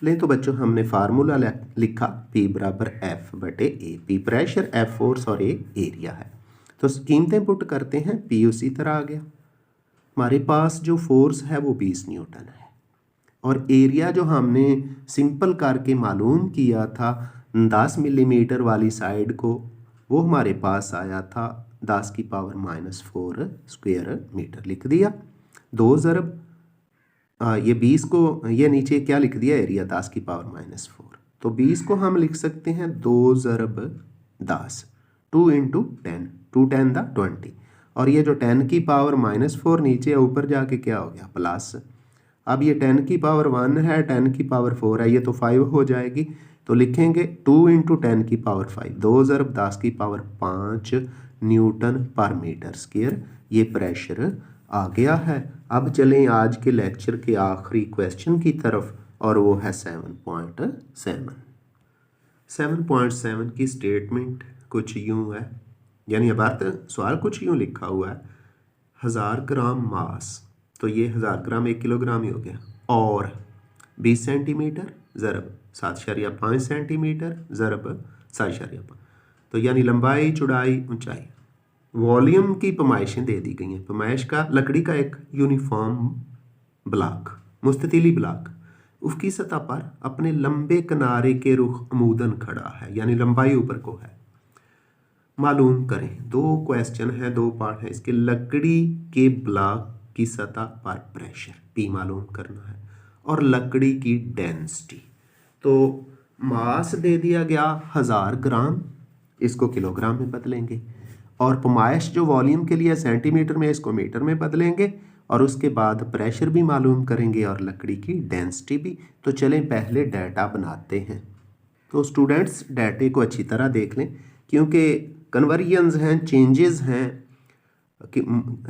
S2: लें तो बच्चों हमने फार्मूला लिखा P बराबर F बटे A। P pressure, F force और A एरिया है। तो कीमतें पुट करते हैं, P उसी तरह आ गया। हमारे पास जो फोर्स है वो 20 न्यूटन है और एरिया जो हमने सिंपल करके मालूम किया था 10 मिलीमीटर वाली साइड को, वो हमारे पास आया था 10 की पावर -4 स्क्वायर मीटर लिख दिया। 2 ज़रब ये 20 को ये नीचे क्या लिख दिया एरिया 10 की पावर -4। तो 20 को हम लिख सकते हैं 2 ज़रब 10, 2 इंटू 10, 2 10 दा 20 और ये जो 10 की पावर -4 नीचे ऊपर जाके क्या हो गया प्लस। अब ये 10 की पावर 1 है, 10 की पावर 4 है, ये तो 5 हो जाएगी। तो लिखेंगे 2 इंटू 10 की पावर 5, 2 ज़रब 10 की पावर 5 न्यूटन पर मीटर स्क्वायर। ये प्रेशर आ गया है। अब चलें आज के लेक्चर के आखिरी क्वेश्चन की तरफ और वो है 7.7। 7.7 की स्टेटमेंट कुछ यूँ है, यानी इबारत सवाल कुछ यूँ लिखा हुआ है 1000 ग्राम मास, तो ये 1000 ग्राम 1 किलोग्राम ही हो गया, और 20 सेंटीमीटर ज़रब 7.5 सेंटीमीटर ज़रब 7.5, तो यानी लंबाई, चौड़ाई, ऊंचाई। वॉल्यूम की पैमाइशें दे दी गई हैं। पैमाइश का लकड़ी का एक यूनिफॉर्म ब्लॉक, मुस्ततिली ब्लॉक, उसकी सतह पर अपने लंबे किनारे के रुख अमूदन खड़ा है, यानी लंबाई ऊपर को है। मालूम करें। दो क्वेश्चन है, दो पार्ट है इसके। लकड़ी के ब्लॉक की सतह पर प्रेशर P मालूम करना है और लकड़ी की डेंसिटी। तो मास दे दिया गया 1000 ग्राम, इसको किलोग्राम में बदलेंगे, और पैमाइश जो वॉल्यूम के लिए सेंटीमीटर में, इसको मीटर में बदलेंगे, और उसके बाद प्रेशर भी मालूम करेंगे और लकड़ी की डेंसिटी भी। तो चलें पहले डाटा बनाते हैं। तो स्टूडेंट्स डाटे को अच्छी तरह देख लें, क्योंकि कन्वर्जन्स हैं, चेंजेस हैं, कि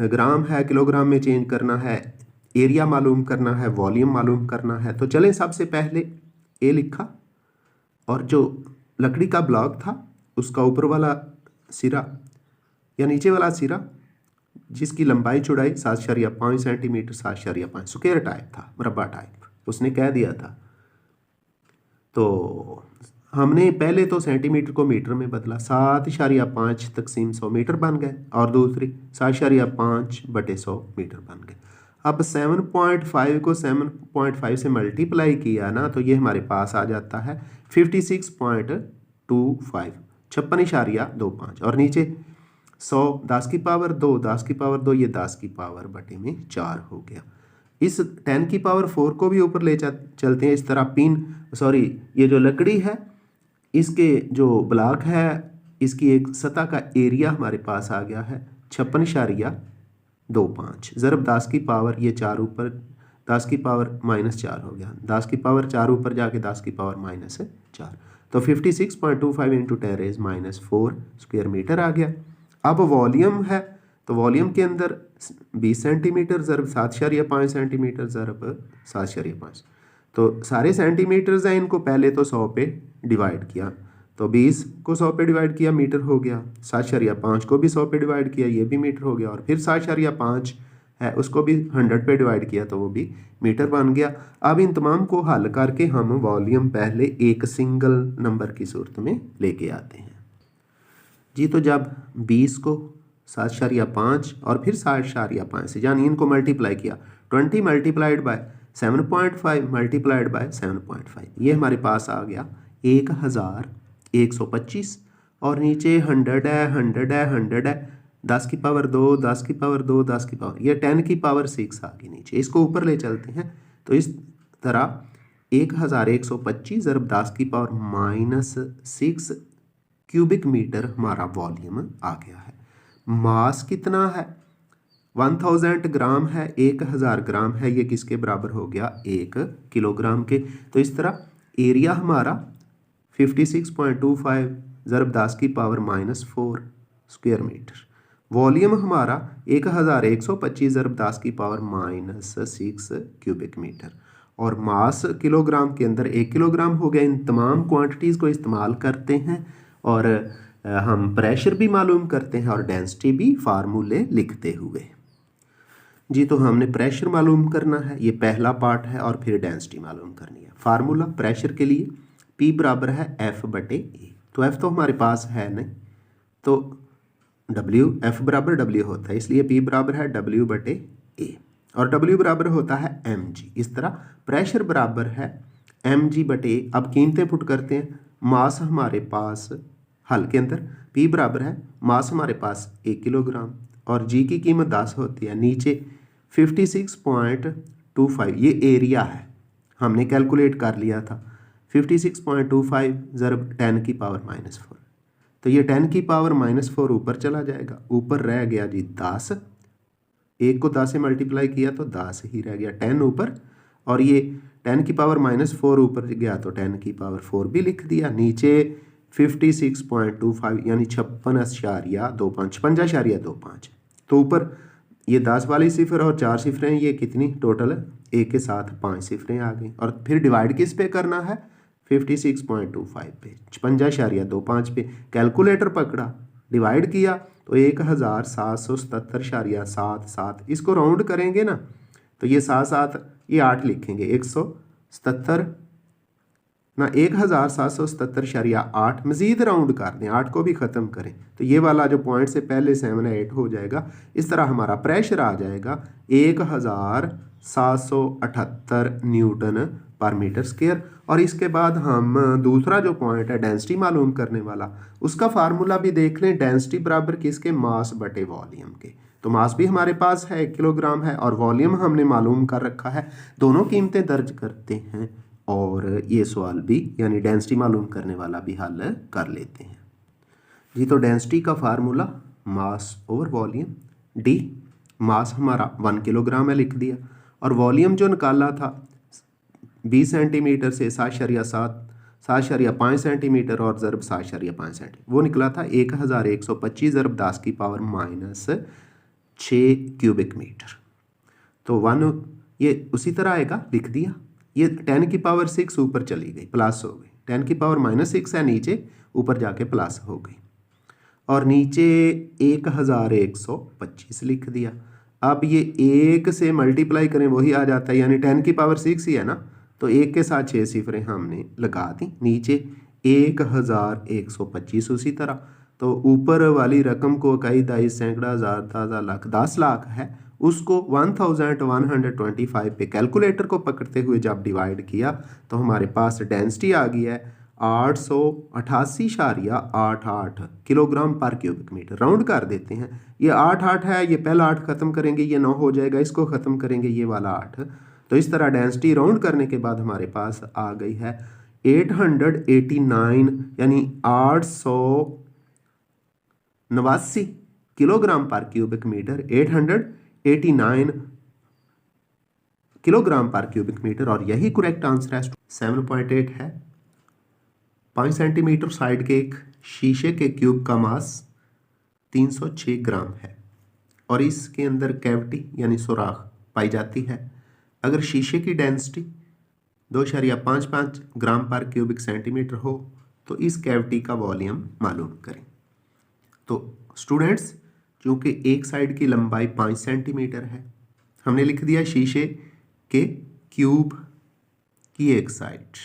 S2: ग्राम है किलोग्राम में चेंज करना है, एरिया मालूम करना है, वॉल्यूम मालूम करना है। तो चलें सबसे पहले ए लिखा, और जो लकड़ी का ब्लॉक था उसका ऊपर वाला सिरा या नीचे वाला सिरा, जिसकी लंबाई चौड़ाई 7.5 सेंटीमीटर, 7.5 स्क्वायर टाइप था, मुरब्बा टाइप, उसने कह दिया था। तो हमने पहले तो सेंटीमीटर को मीटर में बदला, 7.5 तकसीम 100 मीटर बन गए, और दूसरी 7.5/100 मीटर बन गए। अब 7.5 को 7.5 से मल्टीप्लाई किया ना, तो ये हमारे पास आ जाता है 56.25, 56.25, और नीचे 100 10 की पावर 2, 10 की पावर 2, ये 10 की पावर बटे में 4 हो गया। इस 10 की पावर 4 को भी ऊपर ले चलते हैं इस तरह। ये जो लकड़ी है, इसके जो ब्लॉक है, इसकी एक सतह का एरिया हमारे पास आ गया है 56.25 ज़रब 10 की पावर, ये 4 ऊपर 10 की पावर -4 हो गया, 10 की पावर 4 ऊपर जाके 10 की पावर -4, तो 56.25 इंटू 10⁻⁴ स्क्वायर मीटर आ गया। अब वॉल्यूम है, तो वॉल्यूम के अंदर 20 सेंटीमीटर ज़रब 7.5 सेंटीमीटर ज़रब 7.5, तो सारे सेंटीमीटर्स हैं, इनको पहले तो 100 पे डिवाइड किया, तो 20 को 100 पे डिवाइड किया, मीटर हो गया। 7.5 को भी 100 पे डिवाइड किया, ये भी मीटर हो गया, और फिर 7.5 है उसको भी 100 पे डिवाइड किया, तो वो भी मीटर बन गया। अब इन तमाम को हल करके हम वॉल्यूम पहले एक सिंगल नंबर की सूरत में लेके आते हैं जी। तो जब 20 को 7.5 और फिर 7.5 से, यानी इनको मल्टीप्लाई किया, 20 मल्टीप्लाइड बाय 7.5 मल्टीप्लाइड बाय 7.5, ये हमारे पास आ गया 1125, और नीचे 100 है, 100 है, 100 है, 10 की पावर 2, 10 की पावर 2, 10 की पावर, ये 10 की पावर 6 आ गई नीचे। इसको ऊपर ले चलते हैं, तो इस तरह 1125 ज़रब 10 की पावर -6 क्यूबिक मीटर हमारा वॉल्यूम आ गया है। मास कितना है? 1000 ग्राम है, 1000 ग्राम है, ये किसके बराबर हो गया? 1 किलोग्राम के। तो इस तरह एरिया हमारा 56.25 ज़रब 10 की पावर -4 स्क्वायर मीटर। वॉल्यूम हमारा 1125 ज़रब 10 की पावर -6 क्यूबिक मीटर, और मास किलोग्राम के अंदर 1 किलोग्राम हो गया। इन तमाम क्वांटिटीज़ को इस्तेमाल करते हैं और हम प्रेशर भी मालूम करते हैं और डेंसिटी भी फार्मूले लिखते हुए जी। तो हमने प्रेशर मालूम करना है, ये पहला पार्ट है, और फिर डेंसिटी मालूम करनी है। फार्मूला प्रेशर के लिए P बराबर है F/A। तो F तो हमारे पास है नहीं, तो W, F बराबर W होता है, इसलिए P बराबर है W/A, और W बराबर होता है mg। इस तरह प्रेशर बराबर है mg/A। अब कीमतें पुट करते हैं। मास हमारे पास हल के अंदर P बराबर है, मास हमारे पास 1 किलोग्राम, और G की कीमत 10 होती है। नीचे 56.25, ये एरिया है, हमने कैलकुलेट कर लिया था। 56.25 ज़रब 10 की पावर -4, तो ये 10 की पावर -4 ऊपर चला जाएगा, ऊपर रह गया जी 10, 1 को 10 से मल्टीप्लाई किया तो 10 ही रह गया, 10 ऊपर, और ये 10 की पावर -4 ऊपर गया तो 10 की पावर 4 भी लिख दिया। नीचे 56.25 यानी 56.25, तो ऊपर ये 10 वाली सिफर और 4 सिफरें, ये कितनी टोटल? एक के साथ 5 सिफरें आ गई, और फिर डिवाइड किस पे करना है? 56.25 पे, 56.25 पे। कैलकुलेटर पकड़ा, डिवाइड किया तो 1777.77, इसको राउंड करेंगे ना, तो ये 7 7, ये 8 लिखेंगे, 177 ना 1777.8 मज़ीद राउंड कर दें, 8 को भी ख़त्म करें तो ये वाला जो पॉइंट से पहले 7 8 हो जाएगा। इस तरह हमारा प्रेशर आ जाएगा 1778 न्यूटन पर मीटर स्क्वायर। और इसके बाद हम दूसरा जो पॉइंट है डेंसिटी मालूम करने वाला, उसका फार्मूला भी देख लें। डेंसिटी बराबर किसके, मास बटे वॉल्यूम के। तो मास भी हमारे पास है 1 किलोग्राम है और वॉल्यूम हमने मालूम कर रखा है। दोनों कीमतें दर्ज करते हैं और ये सवाल भी यानी डेंसिटी मालूम करने वाला भी हल कर लेते हैं जी। तो डेंसिटी का formula mass over volume, D mass हमारा 1 किलोग्राम है लिख दिया, और वॉल्यूम जो निकाला था 20 सेंटीमीटर से 7.5 सेंटीमीटर और ज़रब 7.5 सेंटीमीटर, वो निकला था 1125 ज़रब 10 की पावर -6 क्यूबिक मीटर। तो 1 ये उसी तरह आएगा, लिख दिया। ये 10 की पावर 6 ऊपर चली गई, प्लस हो गई। 10 की पावर -6 है नीचे, ऊपर जाके प्लस हो गई, और नीचे 1125 लिख दिया। अब ये 1 से मल्टीप्लाई करें वही आ जाता है, यानी 10 की पावर 6 ही है ना, तो 1 के साथ 6 सिफरें हमने लगा दी। नीचे 1125 उसी तरह। तो ऊपर वाली रकम को इकाई, दाई, सैकड़ा, हज़ार, ताज़ा, लाख, 10 लाख है, उसको 1125 पे कैलकुलेटर को पकड़ते हुए जब डिवाइड किया तो हमारे पास डेंसिटी आ गई है 888.88 किलोग्राम पर क्यूबिक मीटर। राउंड कर देते हैं, ये 8 है, ये पहला 8 ख़त्म करेंगे ये 9 हो जाएगा, इसको ख़त्म करेंगे ये वाला 8। तो इस तरह डेंसिटी राउंड करने के बाद हमारे पास आ गई है 889 यानी 889 किलोग्राम पर क्यूबिक मीटर, 889 किलोग्राम पर क्यूबिक मीटर। और यही करेक्ट आंसर है। 7.8 है। 5 सेंटीमीटर साइड के एक शीशे के क्यूब का मास 306 ग्राम है और इसके अंदर कैविटी यानी सुराख पाई जाती है। अगर शीशे की डेंसिटी 2.55 ग्राम पर क्यूबिक सेंटीमीटर हो तो इस कैविटी का वॉल्यूम मालूम करें। तो स्टूडेंट्स, चूँकि एक साइड की लंबाई 5 सेंटीमीटर है, हमने लिख दिया शीशे के क्यूब की एक साइड।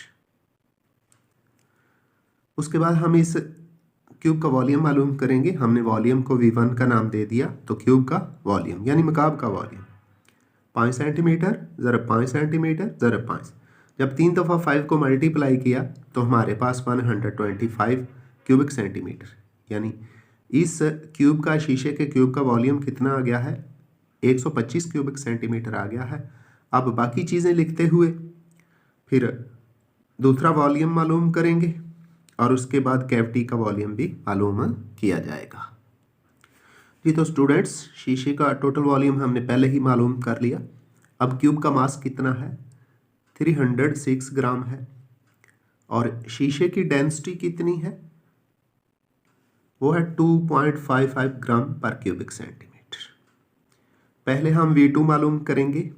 S2: उसके बाद हम इस क्यूब का वॉल्यूम मालूम करेंगे। हमने वॉल्यूम को V1 का नाम दे दिया, तो क्यूब का वॉल्यूम यानी मकाब का वॉल्यूम 5 सेंटीमीटर ज़रब 5 सेंटीमीटर ज़रब 5। जब 3 दफ़ा 5 को मल्टीप्लाई किया तो हमारे पास 125 क्यूबिक सेंटीमीटर, यानी इस क्यूब का, शीशे के क्यूब का वॉल्यूम कितना आ गया है, 125 क्यूबिक सेंटीमीटर आ गया है। अब बाकी चीज़ें लिखते हुए फिर दूसरा वॉल्यूम मालूम करेंगे और उसके बाद कैविटी का वॉल्यूम भी मालूम किया जाएगा जी। तो स्टूडेंट्स, शीशे का टोटल वॉल्यूम हमने पहले ही मालूम कर लिया। अब क्यूब का मास कितना है, 306 ग्राम है, और शीशे की डेंसिटी कितनी है, वो है 2.55 ग्राम पर क्यूबिक सेंटीमीटर। पहले हम V2 मालूम करेंगे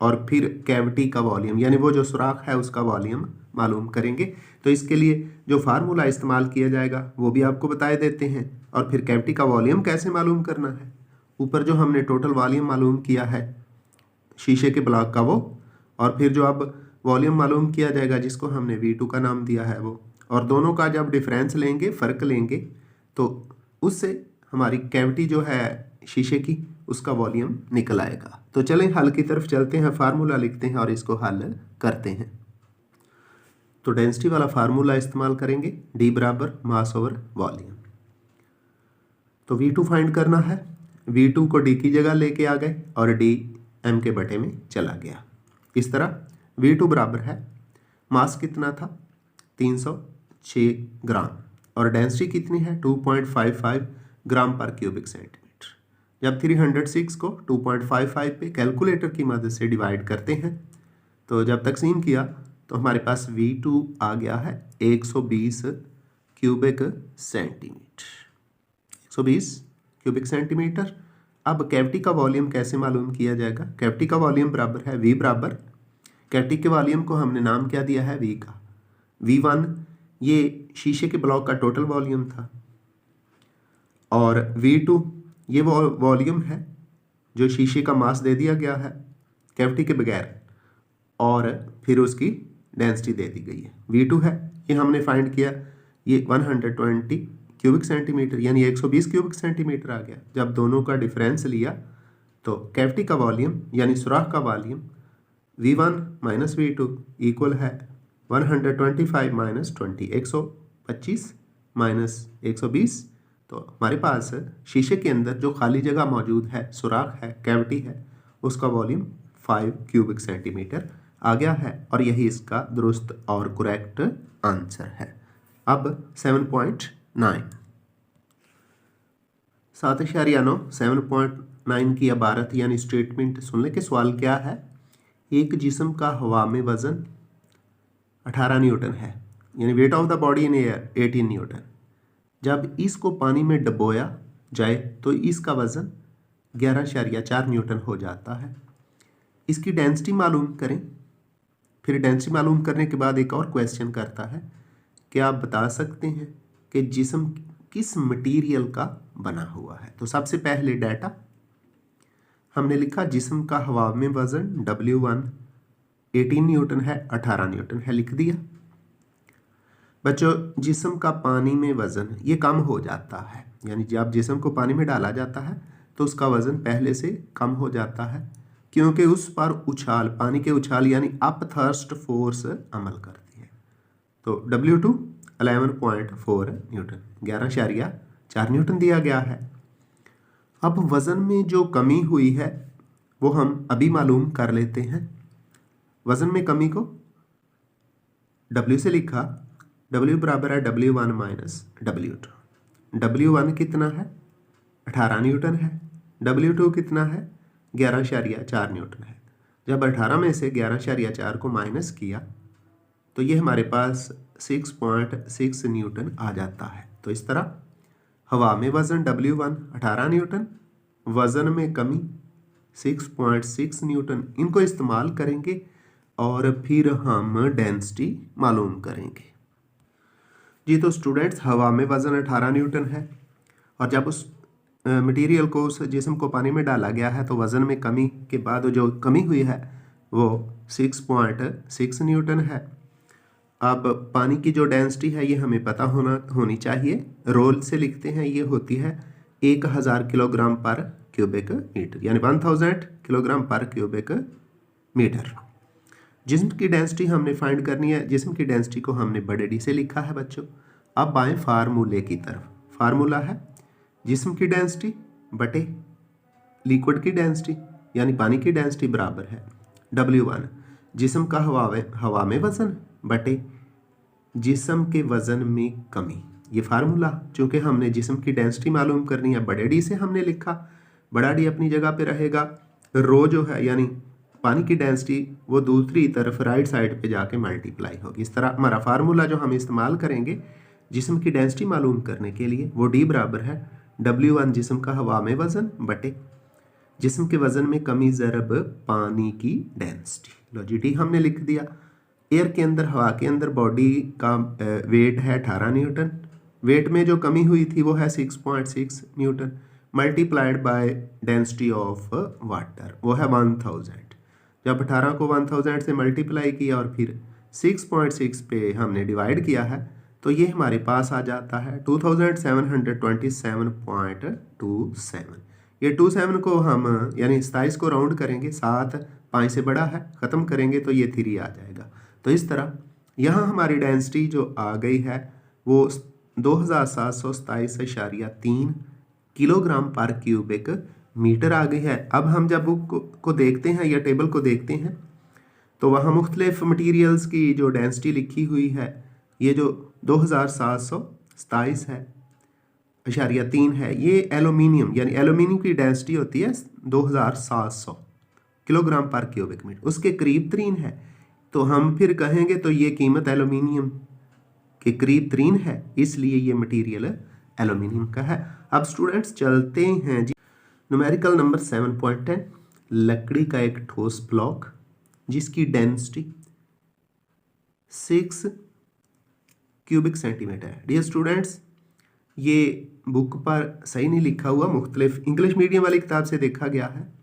S2: और फिर कैविटी का वॉल्यूम यानी वो जो सुराख है उसका वॉल्यूम मालूम करेंगे। तो इसके लिए जो फार्मूला इस्तेमाल किया जाएगा वो भी आपको बताए देते हैं, और फिर कैविटी का वॉल्यूम कैसे मालूम करना है। ऊपर जो हमने टोटल वॉल्यूम मालूम किया है शीशे के ब्लॉक का वो, और फिर जो अब वॉल्यूम मालूम किया जाएगा जिसको हमने V2 का नाम दिया है वो, और दोनों का जब डिफरेंस लेंगे, फ़र्क लेंगे, तो उससे हमारी कैविटी जो है शीशे की उसका वॉल्यूम निकल आएगा। तो चलें हल की तरफ चलते हैं, फार्मूला लिखते हैं और इसको हल करते हैं। तो डेंसिटी वाला फार्मूला इस्तेमाल करेंगे, D बराबर मास ओवर वॉल्यूम। तो V2 फाइंड करना है, V2 को D की जगह लेके आ गए और D M के बटे में चला गया। इस तरह V2 बराबर है, मास कितना था 306 ग्राम और डेंसिटी कितनी है 2.55 ग्राम पर क्यूबिक सेंटीमीटर। जब 306 को 2.55 पे कैलकुलेटर की मदद से डिवाइड करते हैं तो जब तकसीम किया तो हमारे पास V2 आ गया है 120 क्यूबिक सेंटीमीटर, 120 क्यूबिक सेंटीमीटर। अब कैविटी का वॉल्यूम कैसे मालूम किया जाएगा, कैविटी का वॉल्यूम बराबर है V बराबर, कैविटी के वॉल्यूम को हमने नाम क्या दिया है V का, V1 ये शीशे के ब्लॉक का टोटल वॉल्यूम था, और V2 ये वॉल्यूम है जो शीशे का मास दे दिया गया है कैविटी के बगैर, और फिर उसकी डेंसिटी दे दी गई है, V2 है, ये हमने फाइंड किया, ये 120 क्यूबिक सेंटीमीटर यानी 120 क्यूबिक सेंटीमीटर आ गया। जब दोनों का डिफरेंस लिया तो कैविटी का वॉल्यूम यानी सुराख का volume V1 minus V2 equal है 125 माइनस 20, 125 माइनस 120। तो हमारे पास शीशे के अंदर जो खाली जगह मौजूद है, सुराख है, कैविटी है, उसका वॉल्यूम 5 क्यूबिक सेंटीमीटर आ गया है और यही इसका दुरुस्त और करेक्ट आंसर है। अब 7.9 7.9 7.9 की इबारत यानी स्टेटमेंट सुन ले कि सवाल क्या है। एक जिस्म का हवा में वजन 18 न्यूटन है, यानी weight of the body in air 18 Newton. जब इसको पानी में डुबोया जाए तो इसका वजन 11.4 न्यूटन हो जाता है। इसकी डेंसिटी मालूम करें। फिर डेंसिटी मालूम करने के बाद एक और क्वेश्चन करता है कि आप बता सकते हैं कि जिस्म किस मटेरियल का बना हुआ है। तो सबसे पहले डाटा हमने लिखा, जिस्म का हवा में वजन W1 18 न्यूटन है, 18 न्यूटन है, लिख दिया। बच्चों, जिस्म का पानी में वजन ये कम हो जाता है, यानी जब जिस्म को पानी में डाला जाता है तो उसका वजन पहले से कम हो जाता है, क्योंकि उस पर उछाल, पानी के उछाल यानी अप थर्स्ट फोर्स अमल करती है। तो W2 11.4 न्यूटन, 11.4 न्यूटन दिया गया है। अब वज़न में जो कमी हुई है वो हम अभी मालूम कर लेते हैं। वज़न में कमी को W से लिखा, W बराबर है W1 माइनस W2। W1 कितना है? 18 न्यूटन है। W2 कितना है? 11.4 न्यूटन है। जब 18 में से 11.4 को माइनस किया तो ये हमारे पास 6.6 न्यूटन आ जाता है। तो इस तरह हवा में वज़न W1 18 न्यूटन, वज़न में कमी 6.6 न्यूटन, इनको इस्तेमाल करेंगे और फिर हम डेंसिटी मालूम करेंगे। जी तो स्टूडेंट्स, हवा में वज़न 18 न्यूटन है और जब उस मटेरियल को, उस जिस्म को पानी में डाला गया है तो वज़न में कमी के बाद जो कमी हुई है वो 6.6 न्यूटन है। अब पानी की जो डेंसिटी है ये हमें पता होनी चाहिए। रोल से लिखते हैं, ये होती है 1000 किलोग्राम पर क्यूबिक मीटर, यानी 1000 किलोग्राम पर क्यूबिक मीटर। जिस्म की डेंसिटी हमने फाइंड करनी है। जिस्म की डेंसिटी को हमने बड़े डी से लिखा है बच्चों। अब आए फार्मूले की तरफ। फार्मूला है जिस्म की डेंसिटी बटे लिक्विड की डेंसिटी यानी पानी की डेंसिटी बराबर है W1 जिस्म का हवा में वज़न बटे जिस्म के वज़न में कमी। ये फार्मूला, चूँकि हमने जिस्म की डेंसिटी मालूम करनी है, बड़े डी से हमने लिखा, बड़ा डी अपनी जगह पे रहेगा। रो जो है यानी पानी की डेंसिटी वो दूसरी तरफ राइट साइड पे जाके मल्टीप्लाई होगी। इस तरह हमारा फार्मूला जो हम इस्तेमाल करेंगे जिस्म की डेंसिटी मालूम करने के लिए वो डी बराबर है W1 जिस्म का हवा में वज़न बटे जिस्म के वज़न में कमी ज़रब पानी की डेंसिटी। लो जी, डी हमने लिख दिया। एयर के अंदर, हवा के अंदर बॉडी का वेट है 18 न्यूटन। वेट में जो कमी हुई थी वो है 6.6 Newton multiplied by density of water, वो है 1000। जब 18 को 1000 से मल्टीप्लाई किया और फिर 6.6 पे हमने डिवाइड किया है तो ये हमारे पास आ जाता है 2727.27। ये 27 को हम यानी 27 को राउंड करेंगे, 7 5 से बड़ा है, ख़त्म करेंगे तो ये 3 आ जाएगा। तो इस तरह यहाँ हमारी डेंसिटी जो आ गई है वो 2727.3 किलोग्राम पर क्यूबिक मीटर आ गई है। अब हम जब बुक को देखते हैं या टेबल को देखते हैं तो वहाँ मुख्तलिफ मटीरियल्स की जो डेंसिटी लिखी हुई है, ये जो 2727 है #3 है, ये एल्यूमिनियम यानी एल्यूमिनियम की डेंसिटी होती है 2700 किलोग्राम पर क्यूबिक मीटर, उसके करीब 3 है। तो हम फिर कहेंगे तो ये कीमत एल्यूमिनियम के करीब 3 है, इसलिए ये मटेरियल एल्यूमिनियम का है। अब स्टूडेंट्स चलते हैं जी न्यूमेरिकल नंबर 7.10, लकड़ी का एक ठोस ब्लॉक जिसकी डेंसिटी 6 क्यूबिक सेंटीमीटर है। डियर स्टूडेंट्स, ये बुक पर सही नहीं लिखा हुआ, मुख्तलिफ इंग्लिश मीडियम वाली किताब से देखा गया है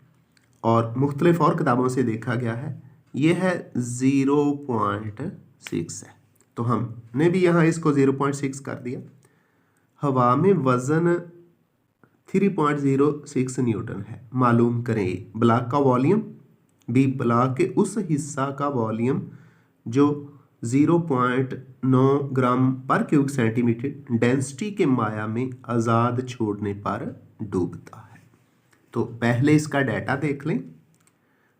S2: और मुख्तलिफ और किताबों से देखा गया है ये है 0.6 है, तो हमने भी यहाँ इसको 0.6 कर दिया। हवा में वजन 3.06 न्यूटन है, मालूम करें ब्लॉक का वॉल्यूम, बी ब्लॉक के उस हिस्सा का वॉल्यूम जो 0.9 ग्राम पर क्यूबिक सेंटीमीटर डेंसिटी के माया में आज़ाद छोड़ने पर डूबता है। तो पहले इसका डाटा देख लें।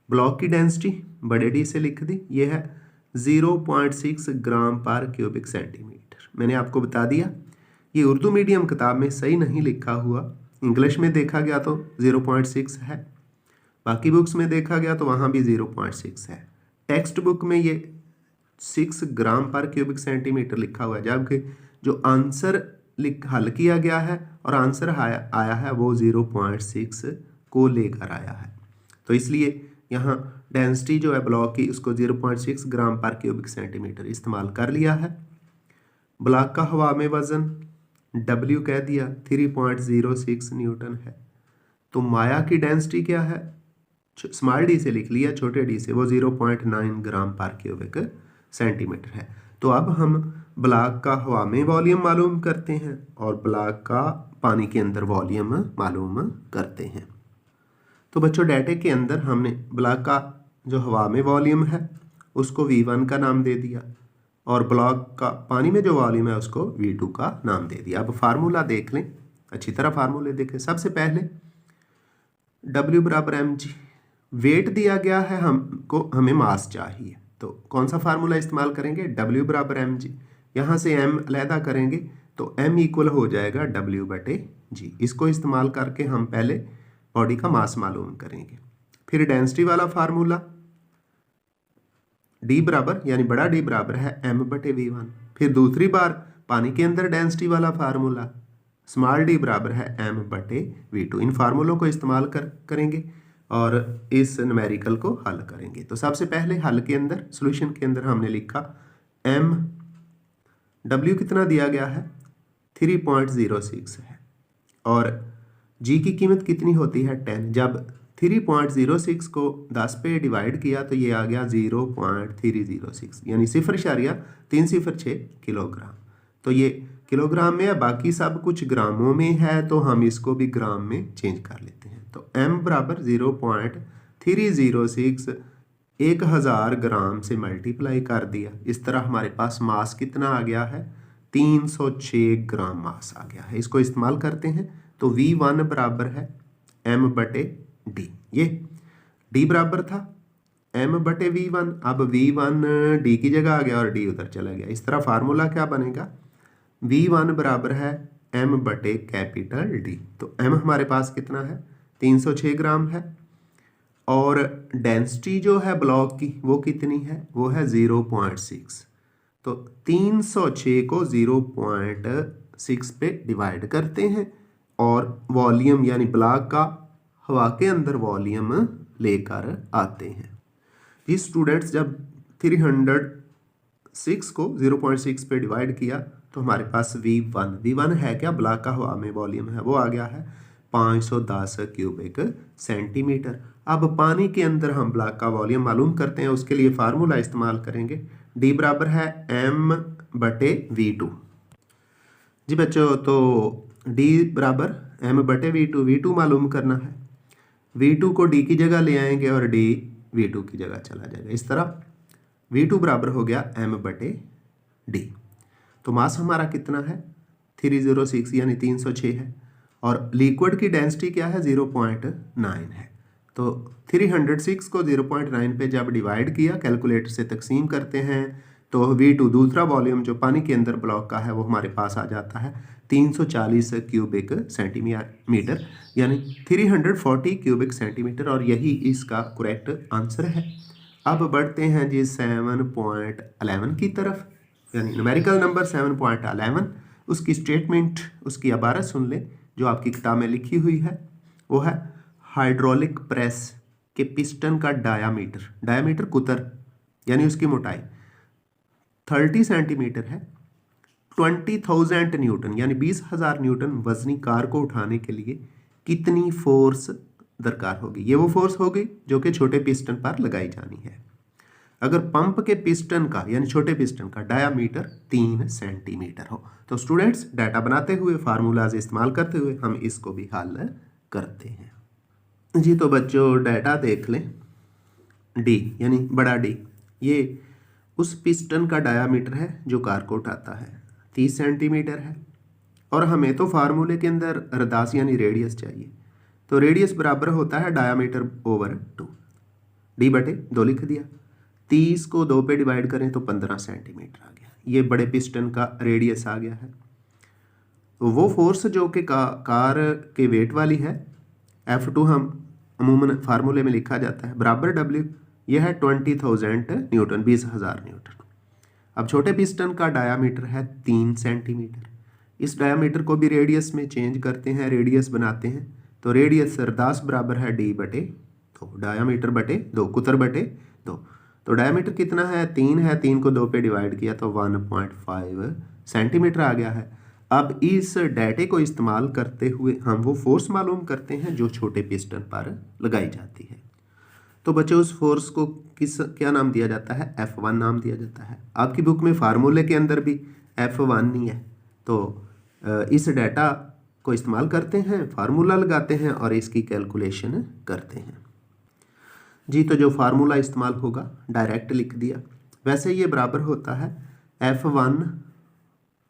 S2: ब्लॉक की डेंसिटी बड़े डी से लिख दी, ये है 0.6 ग्राम पर क्यूबिक सेंटीमीटर। मैंने आपको बता दिया ये उर्दू मीडियम किताब में सही नहीं लिखा हुआ, इंग्लिश में देखा गया तो 0.6 है, बाकी बुक्स में देखा गया तो वहाँ भी 0.6 है। टेक्स्ट बुक में ये 6 ग्राम पर क्यूबिक सेंटीमीटर लिखा हुआ है, जबकि जो आंसर हल किया गया है और आंसर आया है वो 0.6 को लेकर आया है। तो इसलिए यहाँ डेंसिटी जो है ब्लॉक की उसको 0.6 ग्राम पर क्यूबिक सेंटीमीटर इस्तेमाल कर लिया है। ब्लॉक का हवा में वजन W कह दिया 3.06 न्यूटन है। तो माया की डेंसिटी क्या है, स्मॉल डी से लिख लिया, छोटे डी से, वो 0.9 ग्राम पर क्यूबिक सेंटीमीटर है। तो अब हम ब्लॉक का हवा में वॉल्यूम मालूम करते हैं और ब्लॉक का पानी के अंदर वॉल्यूम मालूम करते हैं। तो बच्चों डाटे के अंदर हमने ब्लॉक का जो हवा में वॉल्यूम है उसको V1 का नाम दे दिया और ब्लॉक का पानी में जो वॉल्यूम है उसको V2 का नाम दे दिया। अब फार्मूला देख लें, अच्छी तरह फार्मूले देखें। सबसे पहले W बराबर mg, वेट दिया गया है हमको, हमें मास चाहिए, तो कौन सा फार्मूला इस्तेमाल करेंगे, W बराबर mg। यहाँ से m अलहदा करेंगे तो m इक्वल हो जाएगा W बटे g। इसको इस्तेमाल करके हम पहले बॉडी का मास मालूम करेंगे। फिर डेंसिटी वाला फार्मूला D बराबर यानी बड़ा D बराबर है m बटे V1। फिर दूसरी बार पानी के अंदर डेंसिटी वाला फार्मूला स्मॉल d बराबर है m बटे V2। इन फार्मूलों को इस्तेमाल करेंगे और इस न्यूमेरिकल को हल करेंगे। तो सबसे पहले हल के अंदर सॉल्यूशन के अंदर हमने लिखा m, W कितना दिया गया है 3.06 है और G की कीमत कितनी होती है 10। जब 3.06 को 10 पे डिवाइड किया तो ये आ गया 0.306 यानी 0.306 किलोग्राम। तो ये किलोग्राम में है, बाकी सब कुछ ग्रामों में है, तो हम इसको भी ग्राम में चेंज कर लेते हैं। तो m बराबर 0.306 1000 ग्राम से मल्टीप्लाई कर दिया। इस तरह हमारे पास मास कितना आ गया है 306 ग्राम मास आ गया है। इसको इस्तेमाल करते हैं तो V1 बराबर है m बटे d। ये d बराबर था m बटे V1, अब V1 d की जगह आ गया और d उधर चला गया। इस तरह फार्मूला क्या बनेगा, V1 बराबर है m बटे कैपिटल D। तो m हमारे पास कितना है 306 ग्राम है और डेंसिटी जो है ब्लॉक की वो कितनी है, वो है 0.6। तो 306 को 0.6 पे डिवाइड करते हैं और वॉल्यूम यानी ब्लॉक का हवा के अंदर वॉल्यूम लेकर आते हैं। ये स्टूडेंट्स जब 306 को 0.6 पे डिवाइड किया तो हमारे पास V1 है क्या, ब्लॉक का हवा में वॉल्यूम है, वो आ गया है 510 क्यूबिक सेंटीमीटर। अब पानी के अंदर हम ब्लॉक का वॉल्यूम मालूम करते हैं, उसके लिए फार्मूला इस्तेमाल करेंगे। D बराबर है m बटे V2। जी बच्चों, तो D बराबर m बटे V2 मालूम करना है। V2 को D की जगह ले आएंगे और D V2 की जगह चला जाएगा। इस तरह V2 बराबर हो गया m बटे D। तो मास हमारा कितना है 306 यानी 306 है और लिक्विड की डेंसिटी क्या है 0.9 है। तो 306 को 0.9 पे जब डिवाइड किया, कैलकुलेटर से तकसीम करते हैं, तो V2 दूसरा वॉल्यूम जो पानी के अंदर ब्लॉक का है वो हमारे पास आ जाता है 340 क्यूबिक सेंटीमीटर यानी 340 क्यूबिक सेंटीमीटर, और यही इसका करेक्ट आंसर है। अब बढ़ते हैं जी 7.11 की तरफ, यानी न्यूमेरिकल नंबर 7.11। उसकी स्टेटमेंट, उसकी इबारत सुन लें जो आपकी किताब में लिखी हुई है। वो है हाइड्रोलिक प्रेस के पिस्टन का डायामीटर कुतर यानी उसकी मोटाई 30 सेंटीमीटर है। 20,000 न्यूटन यानी 20,000 न्यूटन वजनी कार को उठाने के लिए कितनी फोर्स दरकार होगी। ये वो फोर्स होगी जो कि छोटे पिस्टन पर लगाई जानी है। अगर पंप के पिस्टन का यानी छोटे पिस्टन का डायामीटर 3 सेंटीमीटर हो। तो स्टूडेंट्स डाटा बनाते हुए फार्मूलाज इस्तेमाल करते हुए हम इसको भी हल करते हैं जी। तो बच्चों डाटा देख लें। डी यानी बड़ा डी ये उस पिस्टन का डायामीटर है जो कार को उठाता है, 30 सेंटीमीटर है। और हमें तो फार्मूले के अंदर रदास यानी रेडियस चाहिए, तो रेडियस बराबर होता है डायामीटर ओवर 2। डी बटे 2 लिख दिया। 30 को 2 पे डिवाइड करें तो 15 सेंटीमीटर आ गया। ये बड़े पिस्टन का रेडियस आ गया है। तो वो फोर्स जो कि कार के वेट वाली है F2 हम अमूमन फार्मूले में लिखा जाता है बराबर W, यह है 20,000 न्यूटन, 20,000 न्यूटन। अब छोटे पिस्टन का डायामीटर है 3 सेंटीमीटर। इस डायामीटर को भी रेडियस में चेंज करते हैं, रेडियस बनाते हैं। तो रेडियस सरदास बराबर है D बटे 2, डायामीटर बटे 2, कुतर बटे 2। तो डायामीटर कितना है? 3 है, 3 को 2 पे डिवाइड किया तो 1.5 सेंटीमीटर आ गया है। अब इस डाटे को इस्तेमाल करते हुए हम वो फोर्स मालूम करते हैं जो छोटे पिस्टन पर लगाई जाती है। तो बच्चों उस फोर्स को क्या नाम दिया जाता है? F1 नाम दिया जाता है। आपकी बुक में फार्मूले के अंदर भी F1 नहीं है। तो इस डाटा को इस्तेमाल करते हैं, फार्मूला लगाते हैं और इसकी कैलकुलेशन करते हैं जी। तो जो फार्मूला इस्तेमाल होगा डायरेक्ट लिख दिया। वैसे ये बराबर होता है F1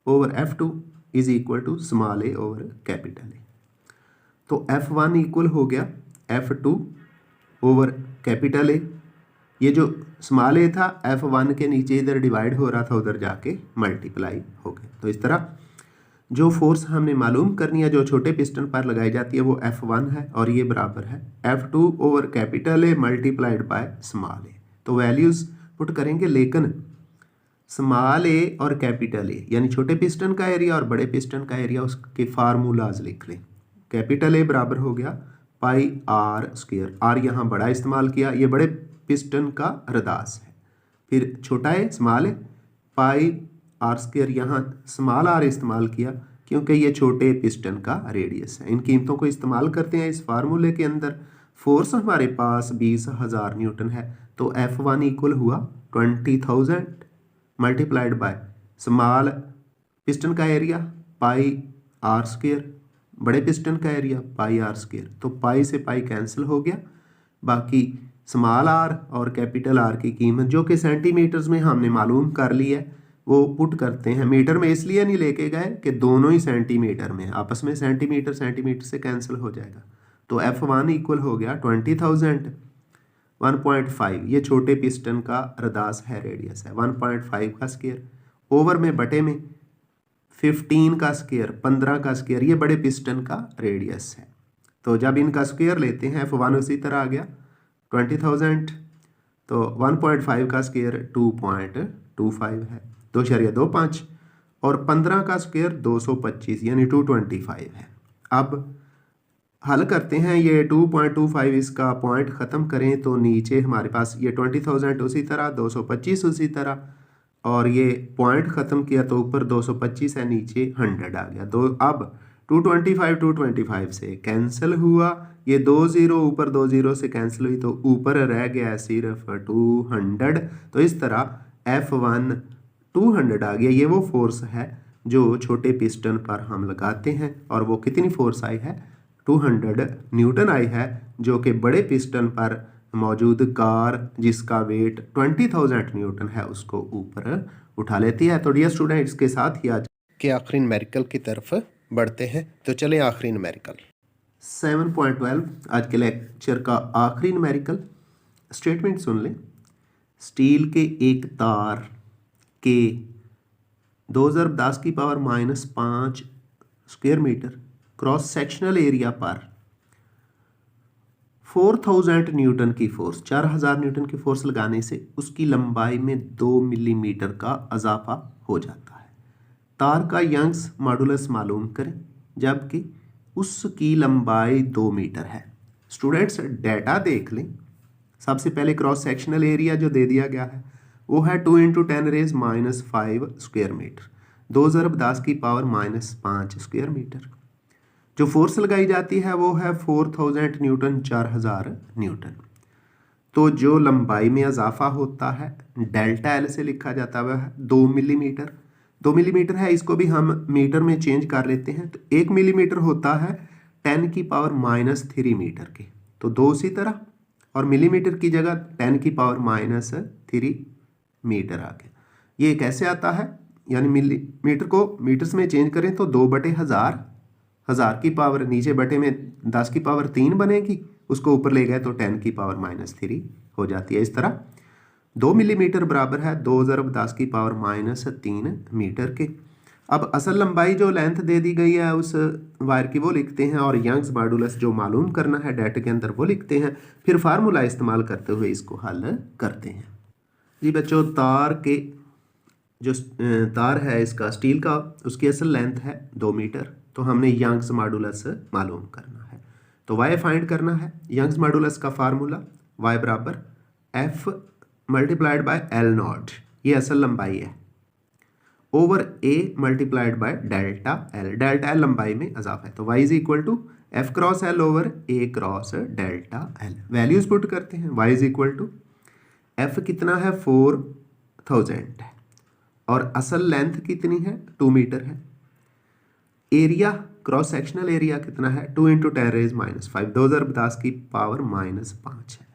S2: over F2 is equal to small A over capital A. तो F1 इक्वल हो गया F2 ओवर कैपिटल ए। ये जो स्मॉल ए था F1 के नीचे इधर डिवाइड हो रहा था, उधर जाके मल्टीप्लाई हो गया। तो इस तरह जो फोर्स हमने मालूम करनी है जो छोटे पिस्टन पर लगाई जाती है वो F1 है और ये बराबर है F2 over capital A multiplied by small A. तो वैल्यूज़ पुट करेंगे, लेकिन स्मॉल ए और कैपिटल ए यानी छोटे पिस्टन का एरिया और बड़े पिस्टन का एरिया उसके फार्मूलाज लिख लें। कैपिटल ए बराबर हो गया पाई आर स्क्वायर, आर यहाँ बड़ा इस्तेमाल किया, ये बड़े पिस्टन का रदास है। फिर छोटा A small A pi R square, यहाँ स्मॉल आर इस्तेमाल किया क्योंकि ये छोटे पिस्टन का रेडियस है। इन कीमतों को इस्तेमाल करते हैं इस फार्मूले के अंदर। फोर्स हमारे पास 20,000 न्यूटन है। तो F1 इक्वल हुआ 20,000 मल्टीप्लाइड बाय स्मॉल पिस्टन का एरिया पाई आर स्क्वायर, बड़े पिस्टन का एरिया पाई आर स्क्वायर। तो पाई से पाई कैंसिल हो गया, बाकी स्मॉल आर और कैपिटल आर की कीमत जो कि सेंटीमीटर्स में हमने मालूम कर ली है वो पुट करते हैं। मीटर में इसलिए नहीं लेके गए कि दोनों ही सेंटीमीटर में, आपस में सेंटीमीटर सेंटीमीटर से कैंसिल हो जाएगा। तो F1 इक्वल हो गया 20,000 1.5, ये छोटे पिस्टन का रदास है, रेडियस है 1.5 का स्क्वायर ओवर में बटे में 15 का स्क्वायर, 15 का स्क्वायर, ये बड़े पिस्टन का रेडियस है। तो जब इनका स्क्वायर लेते हैं F1 उसी तरह आ गया 20,000, तो 1.5 का स्क्वायर 2.25 है, 2.25 और 15 का स्क्वायर 225 यानी 225 है। अब हल करते हैं, ये 2.25 इसका पॉइंट ख़त्म करें तो नीचे हमारे पास ये 20,000 उसी तरह, 225 उसी तरह, और ये पॉइंट ख़त्म किया तो ऊपर 225 है, नीचे 100 आ गया। तो अब 225 से कैंसिल हुआ, ये 2 0 ऊपर 2 0 से कैंसिल हुई तो ऊपर रह गया सिर्फ 200। तो इस तरह F1 200 आ गया। ये वो फोर्स है जो छोटे पिस्टन पर हम लगाते हैं और वो कितनी फोर्स आई है? 200 न्यूटन आई है, जो कि बड़े पिस्टन पर मौजूद कार जिसका वेट 20,000 न्यूटन है उसको ऊपर उठा लेती है। तो डियर स्टूडेंट, इसके साथ ही आज के आखिरी न्यूमेरिकल की तरफ बढ़ते हैं। तो चलें आखिरी न्यूमेरिकल 7.12 आज के लेक्चर का आखिरी न्यूमेरिकल। स्टेटमेंट सुन लें। स्टील के एक तार के 2 × 10⁻⁵ square metre cross sectional area पर 4000 न्यूटन की फोर्स, 4000 न्यूटन की फोर्स लगाने से उसकी लंबाई में 2 मिलीमीटर का इजाफा हो जाता है। तार का यंग्स मॉडुलस मालूम करें जबकि उसकी लंबाई 2 मीटर है। स्टूडेंट्स डाटा देख लें। सबसे पहले क्रॉस सेक्शनल एरिया जो दे दिया गया है वो है 2 × 10⁻⁵ स्क्वायर मीटर, 2 × 10⁻⁵ स्क्वायर मीटर। जो फोर्स लगाई जाती है वो है 4000 न्यूटन, 4000 न्यूटन। तो जो लंबाई में इजाफा होता है डेल्टा एल से लिखा जाता है 2 मिलीमीटर। 2 मिलीमीटर है, इसको भी हम मीटर में चेंज कर लेते हैं। तो 1 मिलीमीटर होता है 10⁻³ मीटर के, तो 2 उसी तरह, और मिलीमीटर की जगह 10⁻³ मीटर आ गया। ये कैसे आता है, यानी मिलीमीटर को मीटर्स में चेंज करें तो 2/1000, 1000 की पावर नीचे बटे में 10⁻³ बनेगी, उसको ऊपर ले गए तो 10⁻³ हो जाती है। इस तरह 2 मिलीमीटर बराबर है 2 × 10⁻³ मीटर के। अब असल लंबाई जो लेंथ दे दी गई है उस वायर की वो लिखते हैं, और यंग्स मॉडुलस जो मालूम करना है डाटा के अंदर वो लिखते हैं, फिर फार्मूला इस्तेमाल करते हुए इसको हल करते हैं। जी बच्चों, तार के जो तार है इसका स्टील का, उसकी असल लेंथ है 2 मीटर, तो हमने यंग्स मॉडुलस मालूम करना है। तो वाई फाइंड करना है। यंग्स मॉडुलस का फार्मूला वाई बराबर F × L0, ये असल लंबाई है, over A × delta L, delta L लंबाई में इजाफा है, तो y is equal to F cross L over A cross delta L। Values put करते हैं। y is equal to F कितना है 4000 है, और असल लेंथ कितनी है 2 मीटर है। एरिया क्रॉस सेक्शनल एरिया कितना है 2 × 10⁻⁵, 2010⁻⁵ है।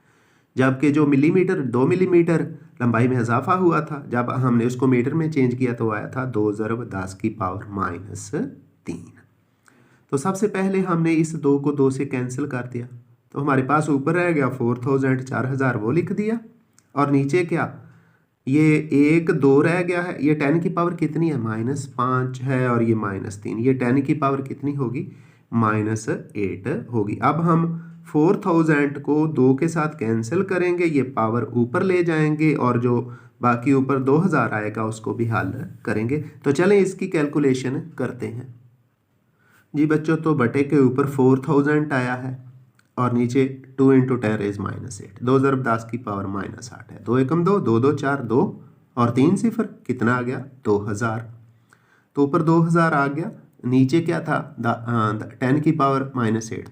S2: जबकि जो मिलीमीटर 2 मिलीमीटर लंबाई में इजाफा हुआ था, जब हमने उसको मीटर में चेंज किया तो आया था 2×10⁻³ तो सबसे पहले हमने इस 2 को 2 से कैंसिल कर दिया, तो हमारे पास ऊपर रह गया 4000, 4000 वो लिख दिया, और नीचे क्या, ये 1 2 रह गया है। ये 10 की पावर कितनी है -5 है, और ये -3, ये 10 की पावर कितनी होगी -8 होगी। अब हम 4000 को 2 के साथ कैंसिल करेंगे, ये पावर ऊपर ले जाएंगे, और जो बाकी ऊपर 2000 आएगा उसको भी हल करेंगे। तो चलें इसकी कैलकुलेशन करते हैं। जी बच्चों, तो बटे के ऊपर 4000 आया है, और नीचे 2 × 10⁻⁸, 2010⁻⁸ है। 2 एकम 2, 2 2 4 2, और 3 सिफर कितना आ गया 2000। तो ऊपर 2000 आ गया, नीचे क्या था 10⁻⁸ था,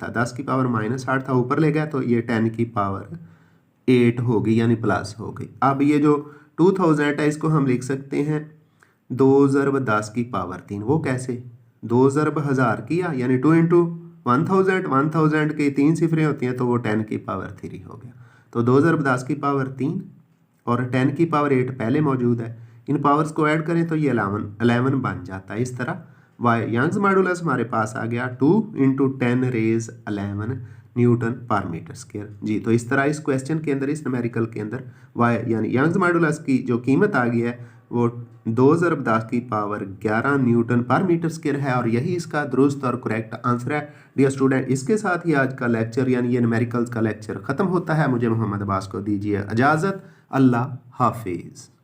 S2: 10⁻⁸ था, ऊपर ले गया तो ये 10⁻8 होगी, यानी प्लस हो गई। अब ये जो 2000 है इसको हम लिख सकते हैं 2 × 10⁻3। वो कैसे, 2 × 1000 किया, यानी 2 × 1000, 1000 की 3 सिफरें होती हैं, तो वो 10⁻3 हो गया। तो 2 × 10⁻3 और 10⁻8 पहले मौजूद है, इन पावर्स को ऐड करें तो ये 11 बन जाता है। इस तरह वाई यंग्स मॉडुलस हमारे पास आ गया 2 × 10⁻11 Nm/m²। जी, तो इस तरह इस क्वेश्चन के अंदर, इस न्यूमेरिकल के अंदर वाई यानी यंग्स मॉडुलस की जो कीमत आ गई है वो 2 × 10⁻11 Nm/m² है, और यही इसका दुरुस्त और करेक्ट आंसर है। डियर स्टूडेंट, इसके साथ ही आज का लेक्चर यानी ये न्यूमेरिकल्स का लेक्चर ख़त्म होता है। मुझे मोहम्मद अब्बास को दीजिए इजाज़त। अल्लाह हाफिज़।